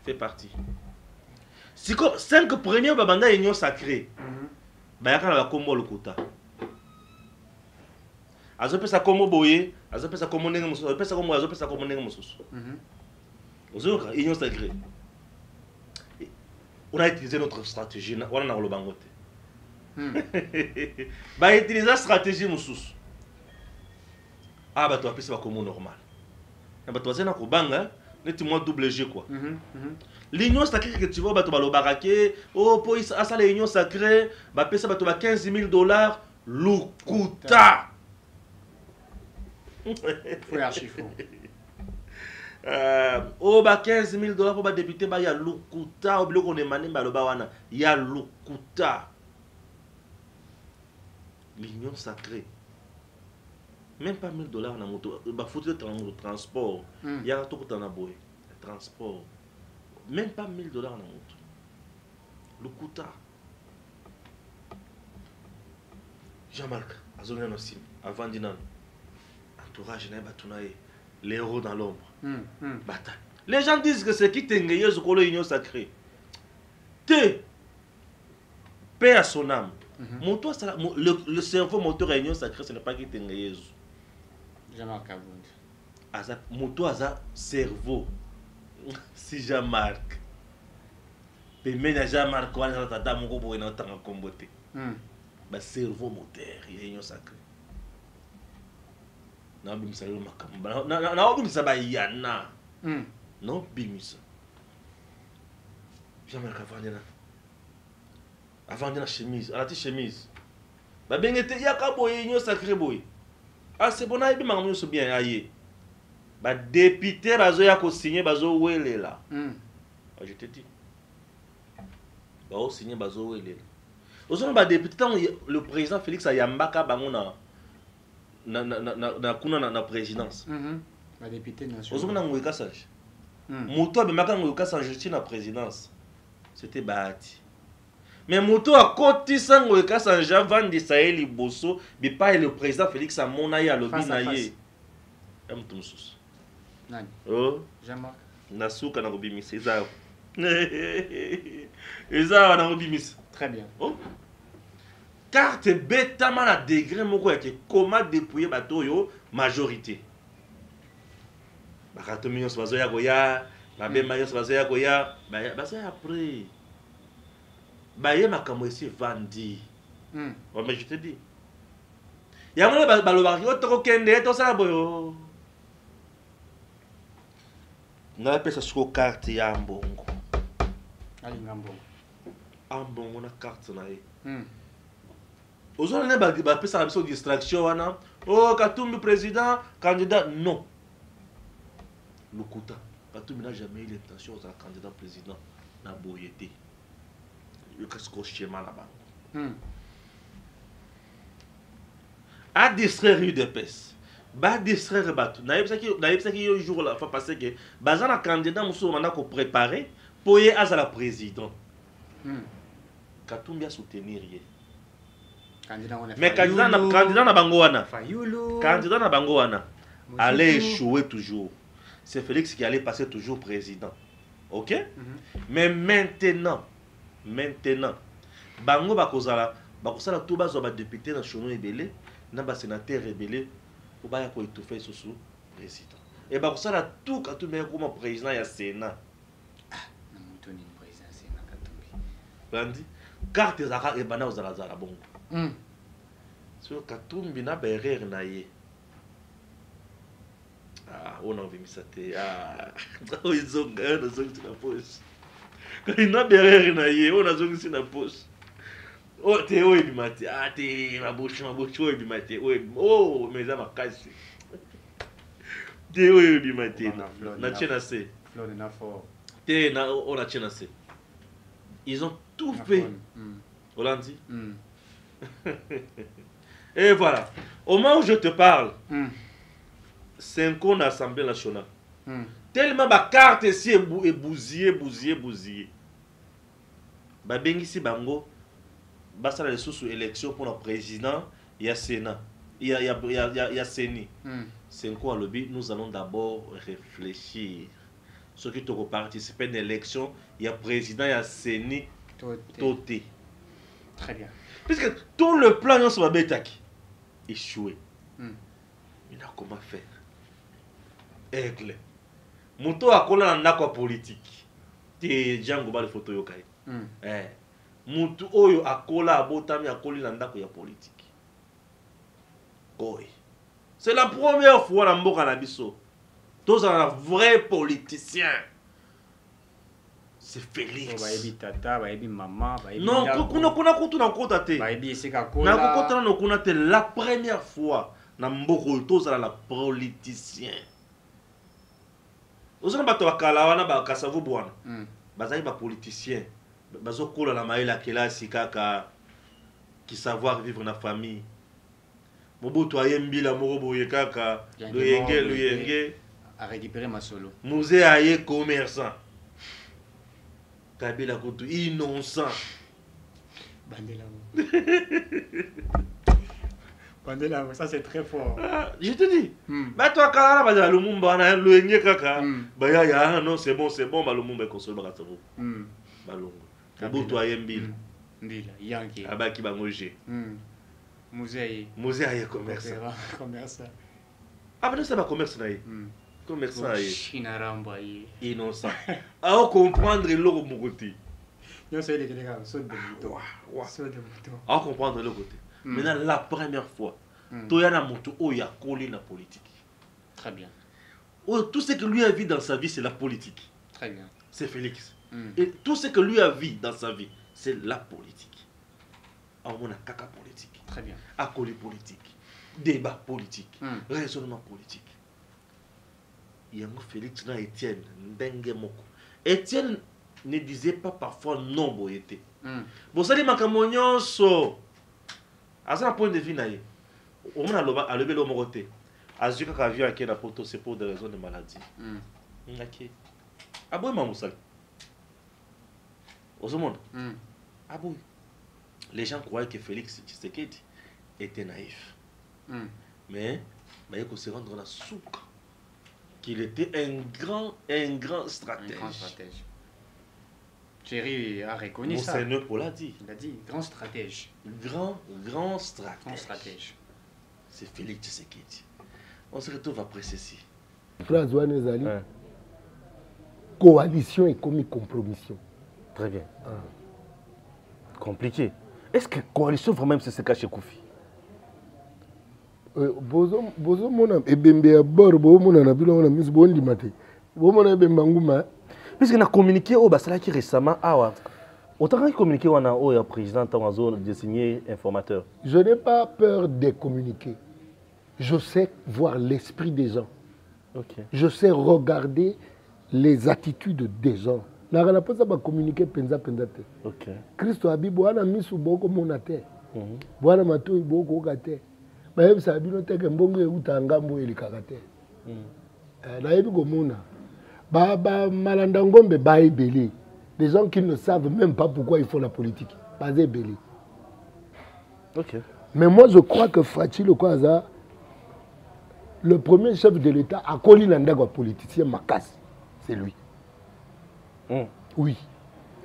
fait partie. Si 5 premiers babanda yon sacré, bayaka na kombo lokuta. Azopesa kombo boye, azopesa kombo ndenge mususu, azopesa kombo ndenge mususu. Aux union sacrée. On a utilisé notre stratégie. On a le bangote. Bah utiliser la stratégie moussous. Ah bah toi après c'est pas comme normal. Ah bah toi c'est na kubanga, net moi double G quoi. L'union sacrée que tu vois bah toi le baraqué, oh pour ça l'union sacrée, bah payer ça bah toi $15,000 Lukuta. Faut archiver. Oh bah $15,000 pour ba député bah ya Lukuta oblo qu'on emane ba loba wana ya Lukuta. L'union sacrée. Même pas $1,000 na moto ba foutu de transport. Ya to ko na boy. Transport. Même pas $1,000 na moto. Lukuta. Jean-Marc azonga no sim avant dinan. Entourage na batunaye. Les héros dans l'ombre. Bataille. Les gens disent que c'est qui t'engaye ce qu'on l'union sacrée. Paix à son âme. Le cerveau moteur réunion sacrée, ce n'est pas qui t'engaye. Jean-Marc Abound. Moto a cerveau. Si Jean-Marc. Mais Jean-Marc, on a tata mon gros pour un comboté. Cerveau moteur réunion sacrée. Na bimisa yo makamba na bimisa ba yana no bimisa jamais avant chemise ala ti chemise ba bengete yaka boye nyo sacré boye ah c'est bon aibi mangamu so bien aye ba député bazo ya ko signer bazo welela je te dis ba o signer bazo welela ozona ba député le président Félix Ayambaka bangona na présidence. La députée nationale. Aux hommes n'ont cassage. Moto a bien cassage na présidence. C'était Bahati. Mais Moto a côté sang au cassage avant de Sahel Bosso, mais pas le président Félix Amonaye à l'obinaye. Aime tout sus. Nani? Oh. Jean-Marc. Nasuka na obimis. Eza. Eza na obimis. Très bien. Oh. Carte bêta mal à degré moko yake comment dépouiller bateau yo majorité. bakato minyo bazo ya koya babemba yo bazo ya koya bazo ya après baye makambo esi vandi mais je te dis yango balobaki otokokende tosala boyo napesa siko carte ya mbongo alinga mbongo ambongo na carte na ye ozona ne bapesaka biso distraction wana oh Katumbi président candidat non Lokuta Katumbi n'a jamais eu l'intention d'être candidat président na boyete qu'est-ce qu'on schéma là-bas à distraire UDPS ba distraire batu na yebisa ki yo jour la fa passer que bazana candidat muso manda ko préparer pour y azala président Katumbi a soutenir ye mais candidat na bango wana candidat na bango wana allait échouer toujours. C'est Félix qui allait passer toujours président. Ok? Mais maintenant, bango bakozala tout bazo ba député na chono ebele na ba sénateur ebele pour ba ko étouffer sous président. Et bakosala tout Katumbi comme président ya Sénat. Na mutoni président Sénat Katumbi. Bandi carte zaka e bana ozala zala bongo. Sur Katumbi na berrer na ye. Ah, on a envie de m'issater. Ah, ils ont gagné dans la poche. Quand il n'a pas rien, on a zongi sur la poche. Oh, t'es où il m'a dit? Ah, t'es ma bouche, oh, il m'a dit. Oh, mais ça m'a cassé. T'es où il m'a dit? Na tienne assez. T'es na, on a tienne assez. Ils ont tout fait. Hollandi. Et voilà. Au moment où je te parle, 5 ans d'Assemblée nationale. Tellement ma carte ici est bousillée. Ba bengisi bango basala les sous élection pour le président, il y a Sénat, il y a Séni. 5 ans à lobby, nous allons d'abord réfléchir. Ceux qui ont participé à l'élection, il y a président, il y a Séni, Toté. Très bien. Puisque tout le plan de ce bêtaki échoué. Il a comment faire? Aigle. Muto akola na ndako politique. Te jango ba le photo yokai. Mutu oyo akola abotami akoli na ndako ya politique. Koi. C'est la première fois na mboka na biso. Tous un vrai politicien. C'est Félix. Baebi tata, baebi maman, baebi. Non, kuna kutu na kota te. Baebi esika kola. Na kota na kuna te la première fois na mboko tous la politicien. Ozana bato bakala wana bakasavu bwana. Bazali ba politicien. Bazo kola na maila kelasi kaka qui savoir vivre na famille. Mobutu ayembila moko boye kaka luyenge a récupérer ma solo. Musée aye commerçant. Kabila kutu innocent. Bandela. Bandela, ça c'est très fort. Ah, je te dis. Bah toi kala ba lumumba na luyenge kaka. Ba ya non c'est bon ba lumumba console ba katavo. Balongo. Mobutu ayembila. Ndila yanki. Abaki bangoje. Musée aye commerçant. Ah ben c'est pas commerce na ye. Commerçant ye. Chinaramba ye. Innocent. À comprendre le côté. Non c'est les gars, saute de mouton. À comprendre le côté. Maintenant la première fois, toi yana moto oya collé la politique. Très bien. Tout ce que lui a vu dans sa vie c'est la politique. Très bien. C'est Félix. Et tout ce que lui a vu dans sa vie c'est la politique. On a caca politique. Très bien. Accolé politique. Débat politique. Raisonnement politique. Yango Félix na Étienne ndenge moko. Étienne ne disait pas parfois non boyete. Bon ça dit makambo nyonso. Asa point de vue na ye. On a alobe lo morote. Azuka ka avion akena poto c'est pour des raisons de maladie. OK. Aboy mamusal. Ozomonde. Aboy. Les gens croyaient que Félix Tshisekedi était naïf. Mais il faut se rendre la souka qu'il était un grand stratège. Un grand stratège. Thierry a reconnu ça. Monseigneur Paul a dit. Il a dit grand stratège. Grand stratège. Grand stratège. C'est Félix Tshisekedi. On se retrouve après ceci. phrase wana ezali coalition et comme compromission. Très bien. Compliqué. Est-ce que coalition vraiment c'est ce qu'a chez Koufi? Bozo mona ebembe ya bor bo mona na bilo na mis bondi maté. Bo mona ebembe nguma. Puisque on a communiqué au Basala qui récemment autant qu'on communiqué on a au président en zone de signer informateur. Je n'ai pas peur de communiquer. Je sais voir l'esprit des gens. Okay. Je sais regarder les attitudes des gens. Na kana pas ça ba communiquer penza te. OK. Christo abibo ana misu boko mona te. Bwana matoi boko kate. Ba yebi sabino te ke mbongo euta ngambo elikaka te. Na yebi komona. Ba malanda ngombe ba ebeli. Des gens qui ne savent même pas pourquoi ils font la politique. Ba ebeli. OK. Mais moi je crois que Fachi le Kwaza, le premier chef de l'État a collé l'andago politicien Makas. C'est lui. Oui.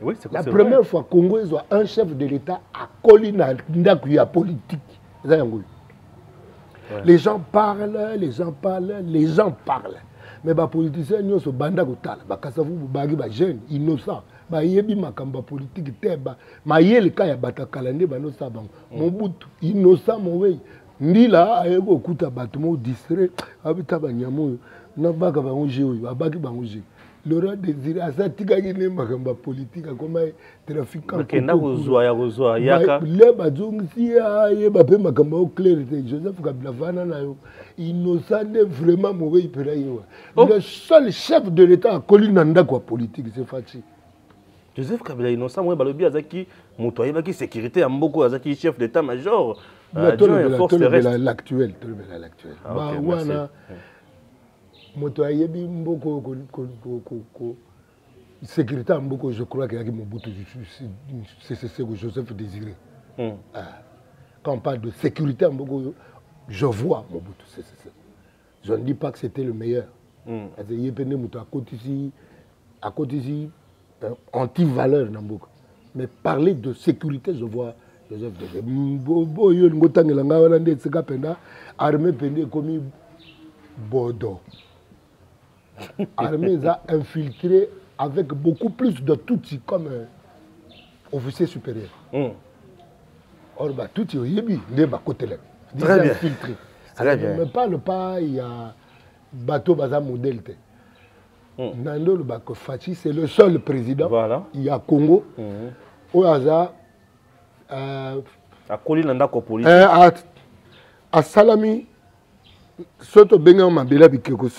Oui, c'est la première fois Congo a un chef de l'État à collé l'andago politique. Les gens parlent, les gens parlent, les gens parlent. Mais les politiciens ils sont banda kotala, bakasavu bagi ba jeune innocent, ba yebi makamba politique teba, ma yele kaya batakalande ba no sabango. Mobutu innocent mowe. Ndila ayego kuta batu mo distrait, abita ba nyamo na baka ba onje oyo, abaki ba onje. Laurent Désiré asatika ngene makamba politique comme trafiquant. OK, na kozwa yaka. Le bazongisi aye ba pe makamba o clarté. Joseph Kabila vana na yo. Innocent vraiment mauvais perayo. Le seul chef de l'État à Kolinanda quoi politique c'est Fachi. Joseph Kabila innocent moi balobi azaki moto ayeba ki sécurité ya mboko azaki chef d'état-major. L'actuel. Bah wana moto ayebi mboko sécurité mboko je crois qu'il y a Mobutu c'est Joseph Désiré. Quand on parle de sécurité mboko je vois Mobutu c'est. Je ne dis pas que c'était le meilleur. Parce que yepene moto à côté ici anti-valeur namboko. Mais parler de sécurité je vois Joseph Désiré. Boyo ngotangela ngawala ndetseka penda armée pende comme Bordeaux. Armée a infiltré avec beaucoup plus de Tutsi comme officier supérieur. Or, Tutsi au Yébi, il est à côté là. Très bien. Infiltré. Très bien. Je ne parle pas, il y a bateau baza modèle. Nando le Bako Fachi, c'est le seul président. Voilà. Il y a Congo. Au hasard. À Kolinanda ko politique. À Salami. Soto benga mabela bikeko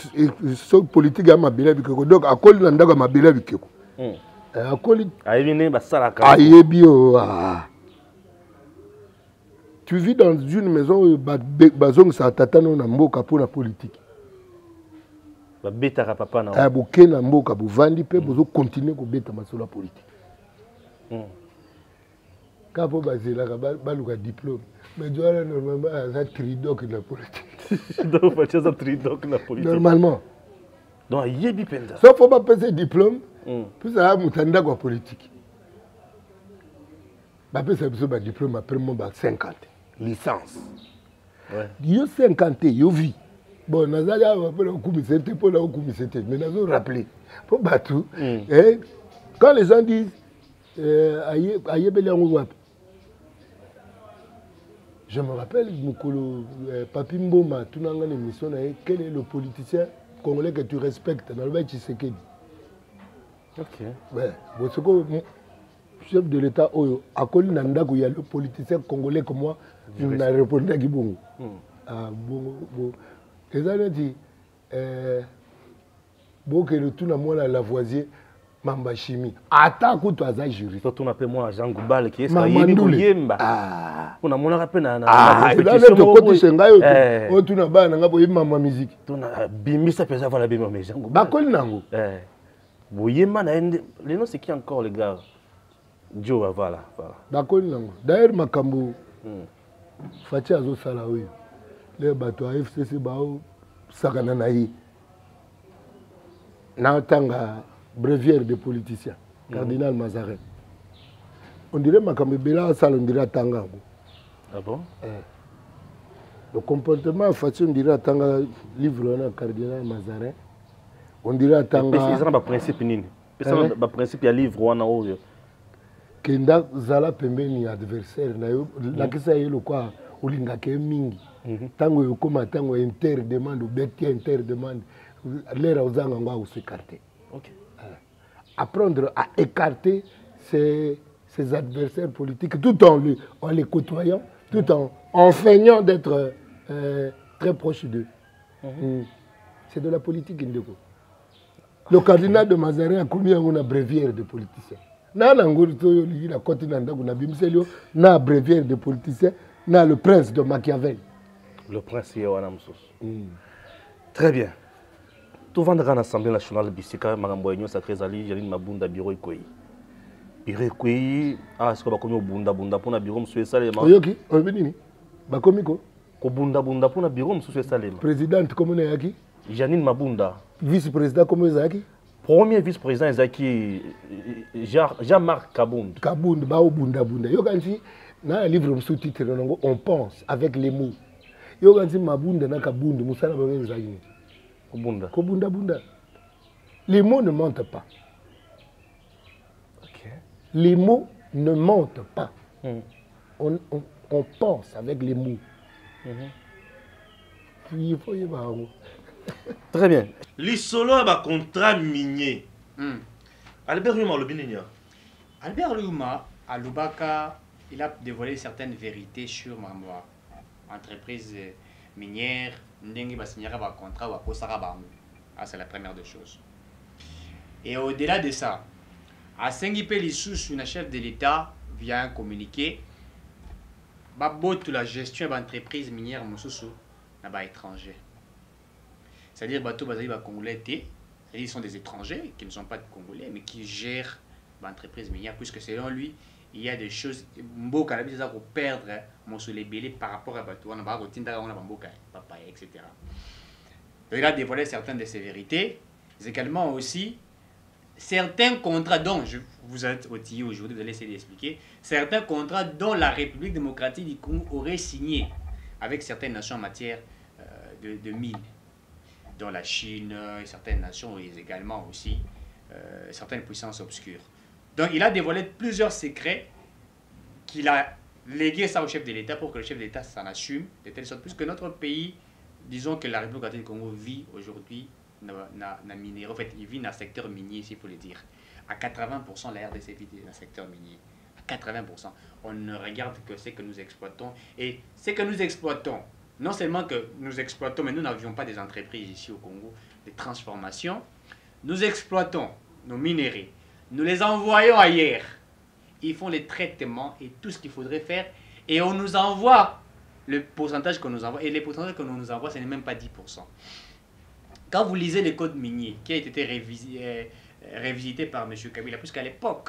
so politique ya mabela bikeko donc akoli na ndaka mabela bikeko akoli ayebine basalaka ayebi o tu vis dans une maison bazong sa tatano na mboka pour la politique ba beta papa na boke na mboka bovandi pe bozo continuer ko beta masolo politique kapo bazela baluka diplôme mais tu as normalement un tridoc dans la politique. Donc, tu as un tridoc dans la politique. Normalement. Donc, il y a des penda. Sauf qu'il ne faut pas passer diplôme, puis ça a un dans la politique. Après, ça a un diplôme après 50. Licence. Il y a 50, il y a vie. Bon, nous avons mais nous avons rappelé. Pour battre. Quand les gens disent, je me rappelle, Papi Mboma, tout le monde a émission, quel est le politicien congolais que tu respectes dans le Tshisekedi. Ok. Ouais. Chef de l'État, à Koli Nanda, il y a le politicien congolais comme moi, je n'ai répondu à Gibongo. Et ça, on dit, bon, que le tout n'a moins Lavoisier. Mamba Chimie. Attends que tu as juriste. Toi, tu m'appelles moi Jean Goubal qui est Yemba. On a mon rappel à là, tu côté Sengayo. Oh, tu n'as pas ma musique. Tu n'as bimi ça peut avoir la bimi mais Jean Goubal. Bakol nango. Boyema les noms c'est qui encore les gars? Joe voilà. Bakol nango. D'ailleurs makambo Fatia zo sala oyo. Le bato FCC bao sakana na yi. Na tanga bréviaire de politiciens, Cardinal Mazarin. On dirait que Bela Sal, on dirait Tanga. Ah bon? Le comportement facile, on dirait Tanga, livre, Cardinal Mazarin. On dirait attendre. Ils ont un principe nini. Un principe il y a livre ou en haut. Kenda zala pembeni adversaire na yo la kisa yelo kwa ulinga ke mingi. Tango yo koma tango inter demande ou beti inter demande l'air aux angangwa ou s'écarter. OK. Apprendre à écarter ses adversaires politiques tout en les côtoyant, tout en feignant d'être très proche d'eux. C'est de la politique indéco. Le cardinal de Mazarin a commis une abréviaire de politiciens. Na abréviaire de politiciens, na le prince de Machiavel. Le prince Yawanamsos. Très bien. Tout vendra à l'Assemblée nationale Bissika, Maramboigno, Sacré Zali, Janine Mabunda, Bureau Ikoyi. Bureau Ikoyi, ah, c'est quoi, comme Bunda Bunda pour un bureau, monsieur Salema. Oyoki, Obenini, Bakomiko. Bunda Bunda pour un bureau, monsieur Salema. Présidente, comment est Yaki? Janine Mabunda. Vice-président, comment est Yaki? Premier vice-président, Zaki Jean-Marc Kabound. Kabound, Bao Bunda Bunda. Yogansi, dans un livre sous-titre, on pense avec les mots. Yogansi Mabunda, na Kabound, Moussala Babé Zagini. Kobunda. Kobunda Bunda. Les mots ne mentent pas. Okay. Les mots ne mentent pas. On pense avec les mots. Puis il faut y avoir. Très bien. L'isolo a un contrat minier. Albert Luma, le Bininia. Albert Luma, à Lubaka, il a dévoilé certaines vérités sur ma entreprise minière. Ndengi va signer un contrat ou à Kosara. C'est la première des choses. Et au-delà de ça, à Sengipe Lissous, une chef de l'État vient un communiqué. Toute la gestion de l'entreprise minière Moussoussou n'a pas étranger. C'est-à-dire que Congolais, ils sont des étrangers qui ne sont pas Congolais, mais qui gèrent l'entreprise minière, puisque selon lui, il y a des choses pour perdre les bélés par rapport à Batou, etc. Donc, il a dévoilé certaines de ces vérités. C'est également aussi certains contrats dont, vous êtes outillés aujourd'hui, vous allez essayer d'expliquer, certains contrats dont la République démocratique du Congo aurait signé avec certaines nations en matière de mines, dont la Chine et certaines nations, et également aussi certaines puissances obscures. Donc il a dévoilé plusieurs secrets qu'il a légué ça au chef de l'État pour que le chef de l'État s'en assume, de telle sorte, puisque notre pays, disons que la République démocratique du Congo vit aujourd'hui, en fait, il vit dans le secteur minier, s'il faut le dire. À 80%, la RDC vit dans le secteur minier. À 80%. On ne regarde que ce que nous exploitons. Et ce que nous exploitons, non seulement que nous exploitons, mais nous n'avions pas des entreprises ici au Congo, de transformation. Nous exploitons nos minéraux. Nous les envoyons ailleurs. Ils font les traitements et tout ce qu'il faudrait faire. Et on nous envoie le pourcentage qu'on nous envoie. Et les pourcentages qu'on nous envoie, ce n'est même pas 10%. Quand vous lisez les codes miniers, qui a été révisité par M. Kabila, puisqu'à l'époque,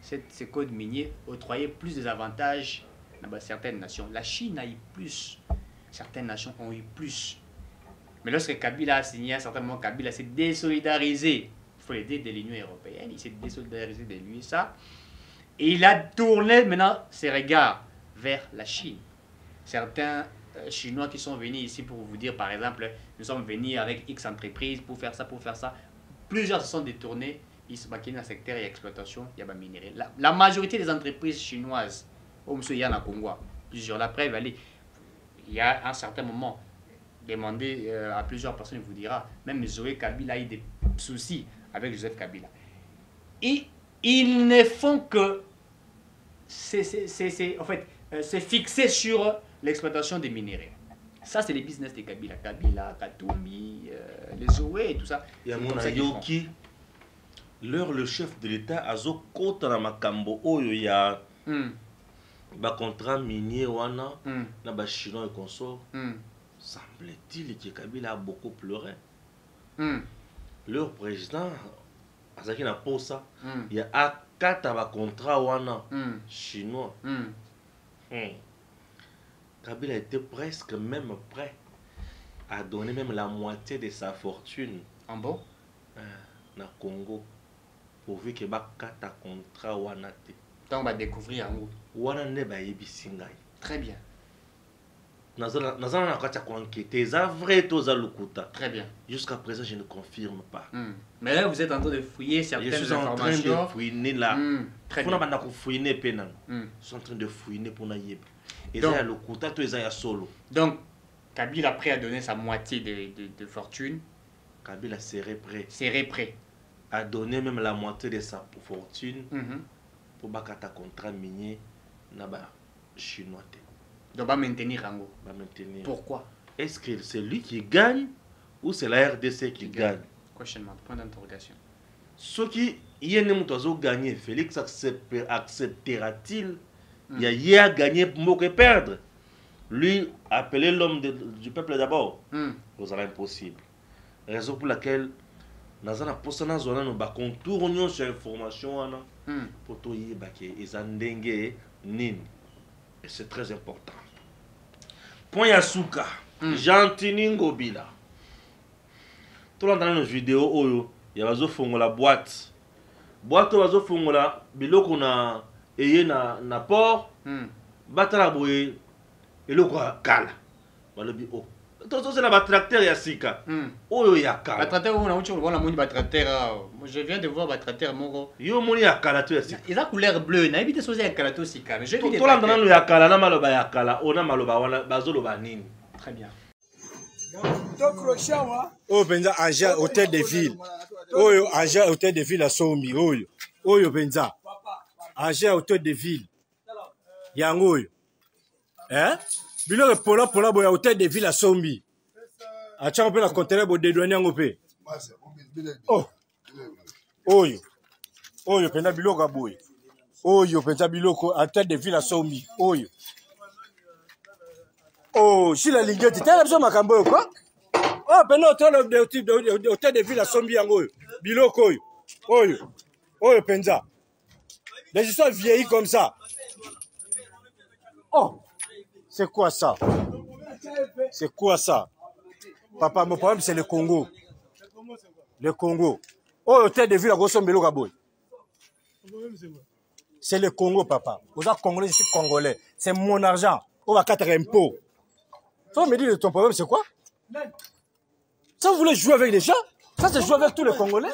ces codes miniers octroyaient plus des avantages dans certaines nations. La Chine a eu plus. Certaines nations ont eu plus. Mais lorsque Kabila a signé, à un certain moment, Kabila s'est désolidarisé, il faut l'aider, de l'Union européenne. Il s'est désolidarisé de l'USA. Et il a tourné maintenant ses regards vers la Chine. Certains Chinois qui sont venus ici pour vous dire, par exemple, nous sommes venus avec X entreprises pour faire ça, pour faire ça. Plusieurs se sont détournés. Ils sont maquillés dans le secteur et l'exploitation, il y a minerai. La majorité des entreprises chinoises, au monsieur Yana Congo, plusieurs, la preuve, il y a un certain moment, demandé à plusieurs personnes, il vous dira, même Zoé Kabila a eu des soucis avec Joseph Kabila. Et ils ne font que se fixer sur l'exploitation des minéraux. Ça, c'est les business de Kabila. Kabila, Katumbi, les Zoé et tout ça. Il y a mon Ayoki, le chef de l'État, Azo Kota na Makambo, il y a un contrat minier, na ba chinois et consorts. Semble-t-il que Kabila a beaucoup pleuré. Leur président, Azaki na Posa, il y a 4 contrats chinois. Kabila était presque même prêt à donner même la moitié de sa fortune en bon na Congo pourvu que ba 4 contrats wanate. Donc on va découvrir en haut. Wana ne ba yebisingai. Très bien. Nazana n'a pas enquêté. C'est vrai, tous à l'Okuta. Très bien. Jusqu'à présent, je ne confirme pas. Mais là, vous êtes en train de fouiller certaines informations. Je suis en train de fouiner là. Très bien. Je suis en train de fouiner pour Naïb. Et ça, l'Okuta, tout est solo. Donc, Kabila prêt à donner sa moitié de fortune. Kabila serait prêt. Serait prêt. À donner même la moitié de sa fortune pour bakata contrat minier naba chinois. Donc va maintenir Rango. Va maintenir. Pourquoi? Est-ce que c'est lui qui gagne ou c'est la RDC qui gagne? Questionnement, point d'interrogation. Ce qui y a gagné, Félix acceptera-t-il? Il y a gagné pour que perdre. Lui, appeler l'homme du peuple d'abord, c'est impossible. Raison pour laquelle nous avons contourné cette information pour que les Andengé Nin. Et c'est très important. Point Yasuka, Jean-Tini Ngobila. Tout le monde dans nos vidéos, il y a la boîte. Boîte, il y a biloko na eye na port. Batala boye, eloko kala. Balobi o. C'est la tracteur Yasika. Oyo yakala. Tracteur on a autre chose, on a moni tracteur. Je viens de voir tracteur moko. Yo moni yakala to Yasika. Il a couleur bleue, na ebite soze yakala to sika. Mais je dis tout l'endroit no yakala na maloba yakala, ona maloba wana bazoloba nini. Très bien. Oh benza agent hôtel de ville. Oyo agent hôtel de ville à Sombi oyo. Oyo benza. Agent hôtel de ville. Yango oyo. Hein? Bilo pola boya hôtel de ville à Sombi. A tchako pe la conteneur bo dédouaner yango pe. Oh. Oyo. Oyo penda biloko boy. Oyo penda biloko hôtel de ville à Sombi. Oyo. Oh, si la ligne tu t'as besoin makambo quoi? Oh, penda hôtel de ville à Sombi yango. Biloko oyo. Oyo. Oyo penda. Les histoires vieillies comme ça. Oh. C'est quoi ça? C'est quoi ça? Papa, mon problème c'est le Congo. Le Congo. Oh, hôtel de ville à Gosombelo Gaboy. C'est le Congo, papa. Vous êtes Congolais, je suis Congolais. C'est mon argent. On va quatre impôts. Toi, me dire ton problème c'est quoi? Ça, vous voulez jouer avec les gens? Ça, c'est jouer avec tous les Congolais?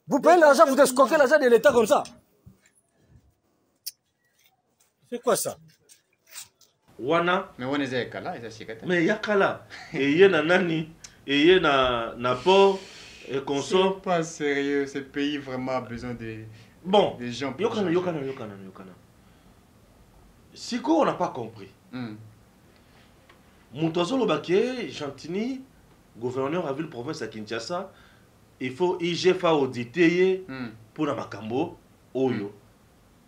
Vous payez l'argent, vous escroquez l'argent de l'État comme ça? C'est quoi ça? Wana mais on est kala et ça mais yakala et y na nani et y na port et consort. C'est pas sérieux, ce pays vraiment a besoin de des gens. Yokana. Si on n'a pas compris. Moutazolo Baké, Chantini, gouverneur à ville province à Kinshasa, il faut IGFA auditer pour la Makambo Oyo.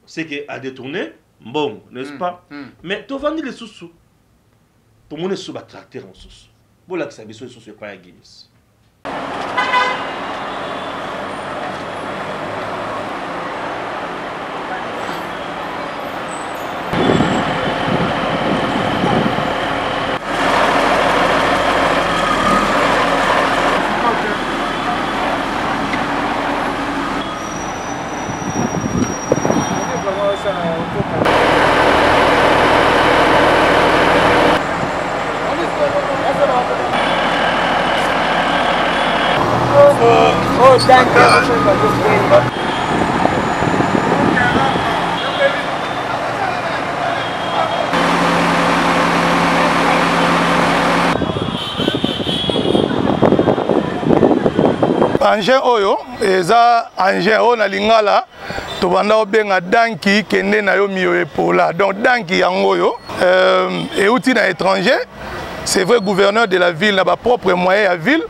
C'est que à détourner. Bon, n'est-ce pas? Mais tu vends les sous-sous. Pour mon sous tracteur en sous. Bon, là, que ça besoin de sous-sous, pas à Guinness. Engin oyo eza engin oyo na lingala tobanda obenga danki kende na yo miyo epola. Donc danki yango oyo euti na étranger, c'est vrai gouverneur de la ville na ba propre moyen à ville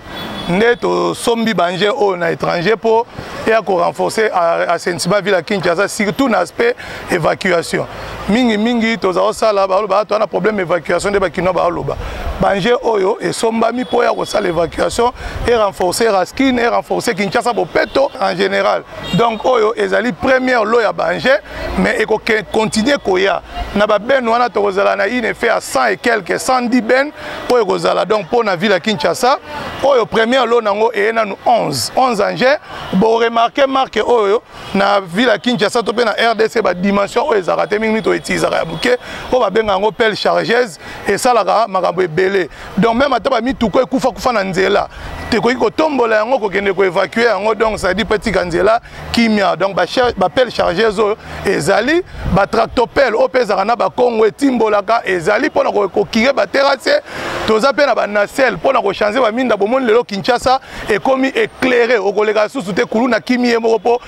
neto sombi banje oyo na étranger pour et à renforcer assainissement ville à Kinshasa surtout dans l'aspect évacuation. Mingi toza sala ba to na problème évacuation de bakino ba loba. Banje oyo et sombami pour ya ko l'évacuation et renforcer Raskin et renforcer Kinshasa bopeto en général. Donc oyo ezali première lo ya banje mais eko continuer koya na ba ben wana to kozala na une fait à 100 et quelques 110 ben pour kozala donc pour na ville à Kinshasa oyo première lo nango et na 11 engins bo remarqué marque oyo na ville à Kinshasa to pe na RDC ba dimension oyo ezaka te mingi to utiliser ya buke o ba benga ngo pelle chargeuse et ça la makambo ebele donc même ata ba mituko ekufa na nzela te ko tombola yango ko kende ko évacuer yango donc ça dit petit kanzela kimia donc ba pelle chargeuse oyo ezali ba tractopelle o pezaka na ba kongo etimbolaka ezali pona ko kire ba terrasse toza pe na ba nacelle pona ko changer ba minda bomoni lelo Kinshasa et komi éclairé au kolega susu te kulu na kimi emoko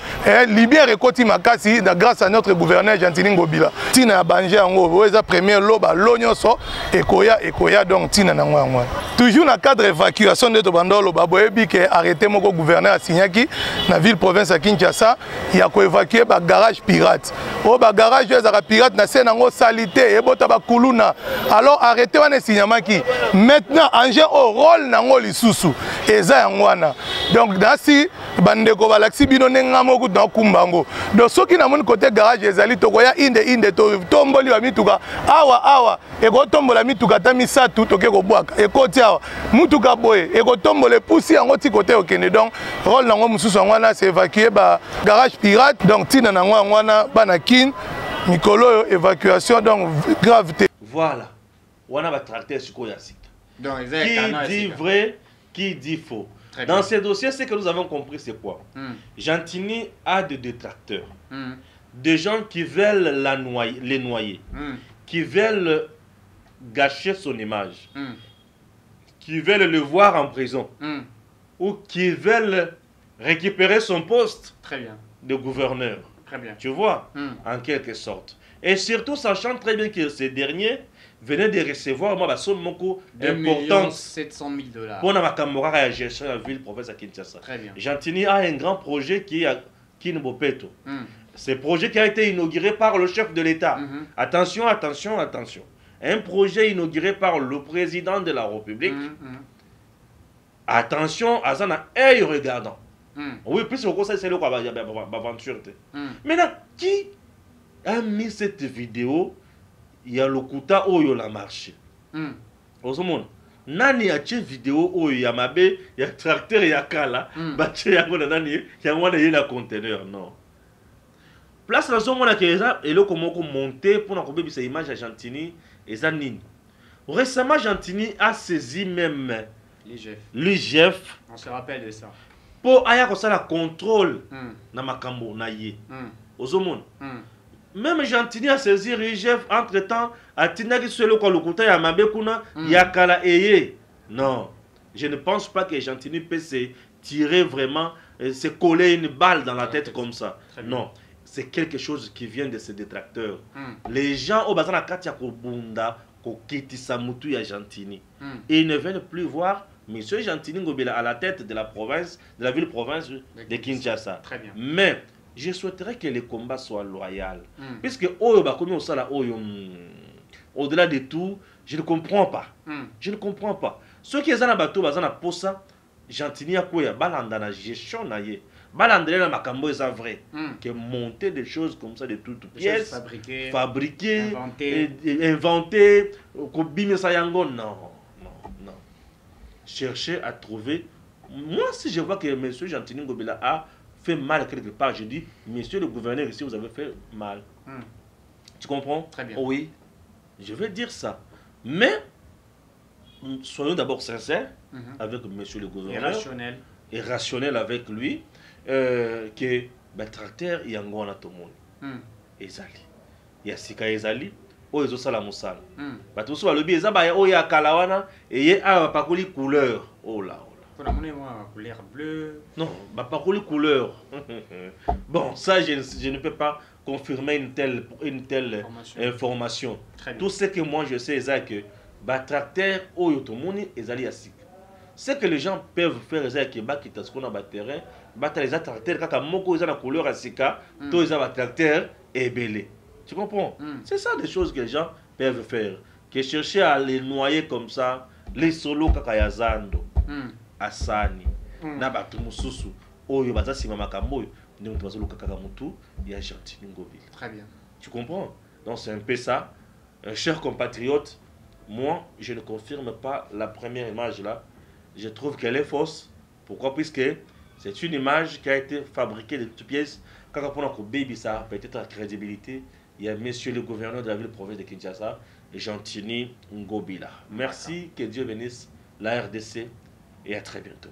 Libye rekoti makasi grâce à notre gouverneur Gentili Ngobila tina ya banje yango eza premier loba lonyoso ekoya donc tina na ngwa toujours na cadre évacuation de tobandolo baboyebi ke arrêté moko gouverneur asignaki na ville province ya Kinshasa ya ko évacuer ba garage pirate o ba garage ezaka pirate na sena ngo salité ebota ba kuluna alors arrêté wana signamaki maintenant engin au rôle nango lisusu eza yango wana donc dasi bandeko balaksi bino nenga moko na kumbango donc soki na mon côté garage ezali tokoya inde to tomboli ba mituka awa eko tombola mituka ta misatu toke ko bwaka ekoti awa mutuka boye eko tombola pusi yango ti côté okende donc rôle nango mususu ngwana c'est évacuer ba garage pirate donc tina nango ngwana bana kin mikolo évacuation donc gravité voilà wana ba tracteur siko ya sika donc qui dit vrai qui dit faux. Dans ces dossiers, ce que nous avons compris, c'est quoi? Gentini a des détracteurs, des gens qui veulent les noyer, qui veulent gâcher son image, qui veulent le voir en prison, ou qui veulent récupérer son poste de gouverneur. Très bien. Tu vois, en quelque sorte. Et surtout, sachant très bien que ces derniers venaient de recevoir moi, somme importante 700 000 $. Pour ma camarade à gestion de la ville, professeur Kinshasa. Très bien. Gentini a un grand projet qui est à Kinbopeto. Ce projet qui a été inauguré par le chef de l'État. Attention. Un projet inauguré par le président de la République. Attention, à ça, œil regardant. Oui, plus au conseil, c'est le quoi, aventure. Maintenant, qui a mis cette vidéo? Il y a le kuta oyo la marché. Osomon, nani a tché vidéo oyo ya mabe, ya tracteur ya kala, ba tché ya ngona nani, ya ngona yela conteneur, non. Place la zone mona keza, et le comment monter pour na kobe bisa image à Gentini, et ça nini. Récemment, Gentini a saisi même l'IGF. On se rappelle de ça. Pour aya ko ça la contrôle na makambo na ye. Osomon. Même Gentini a saisi l'IGF entre-temps, a tinaki solo kwa lokuta ya mabekuna, ya kala eye. Non, je ne pense pas que Gentini peut se tirer vraiment, se coller une balle dans la tête comme ça. Non, c'est quelque chose qui vient de ses détracteurs. Les gens au bazana katia ko bunda, ko kitisa mutu ya Gentini. Et ils ne veulent plus voir Monsieur Gentini Ngobila à la tête de la province, de la ville-province de Kinshasa. Très bien. Mais je souhaiterais que les combats soient loyaux. Puisque au-delà de tout, je ne comprends pas. Je ne comprends pas. Ceux qui sont en bateau, ils ont posa, Gentini a quoi? Balanda na gestion na ye. Balanda na makambo est vrai. Que monter des choses comme ça de toutes pièces, fabriquer, inventer, kobime sayango, non. Chercher à trouver. Moi, si je vois que M. Gentini Ngobila a fait mal quelque part, je dis, monsieur le gouverneur, ici, vous avez fait mal. Tu comprends? Très bien. Oui, je vais dire ça. Mais, soyons d'abord sincères avec monsieur le gouverneur. Et rationnel avec lui. Que, tracteur, il y a un grand atomon. Ezali. Il y a Sika Ezali. Oh, ils ont ça la moussala. Tout ça, le biais, il y a Kalawana. Et il y a pas de couleur. Oh là. Couleur bleue. Non, pas de couleur. Bon, ça, je ne peux pas confirmer une telle information. Tout ce que moi je sais, c'est que tracteur, oyotomoni, ezali asik. Ce que les gens peuvent faire, c'est que bakita ce qu'on a bas terrain, les tracteurs, quand moko ils ont la couleur asika, tous ils ont tracteur et belé. Tu comprends? C'est ça des choses que les gens peuvent faire. Que chercher à les noyer comme ça, les solos kakayazando. Asani na batu mususu oyo bazasi mama kamboyo ndio tubazo kaka mutu ya Gentini Ngobila. Très bien. Tu comprends? Donc c'est un peu ça. Chers compatriotes, moi je ne confirme pas la première image là. Je trouve qu'elle est fausse. Pourquoi? Puisque C'est une image qui a été fabriquée de toutes pièces. Quand on a baby ça, peut-être la crédibilité. Il y a monsieur le gouverneur de la ville-province de Kinshasa, Gentini Ngobila. Merci, que Dieu bénisse la RDC et à très bientôt.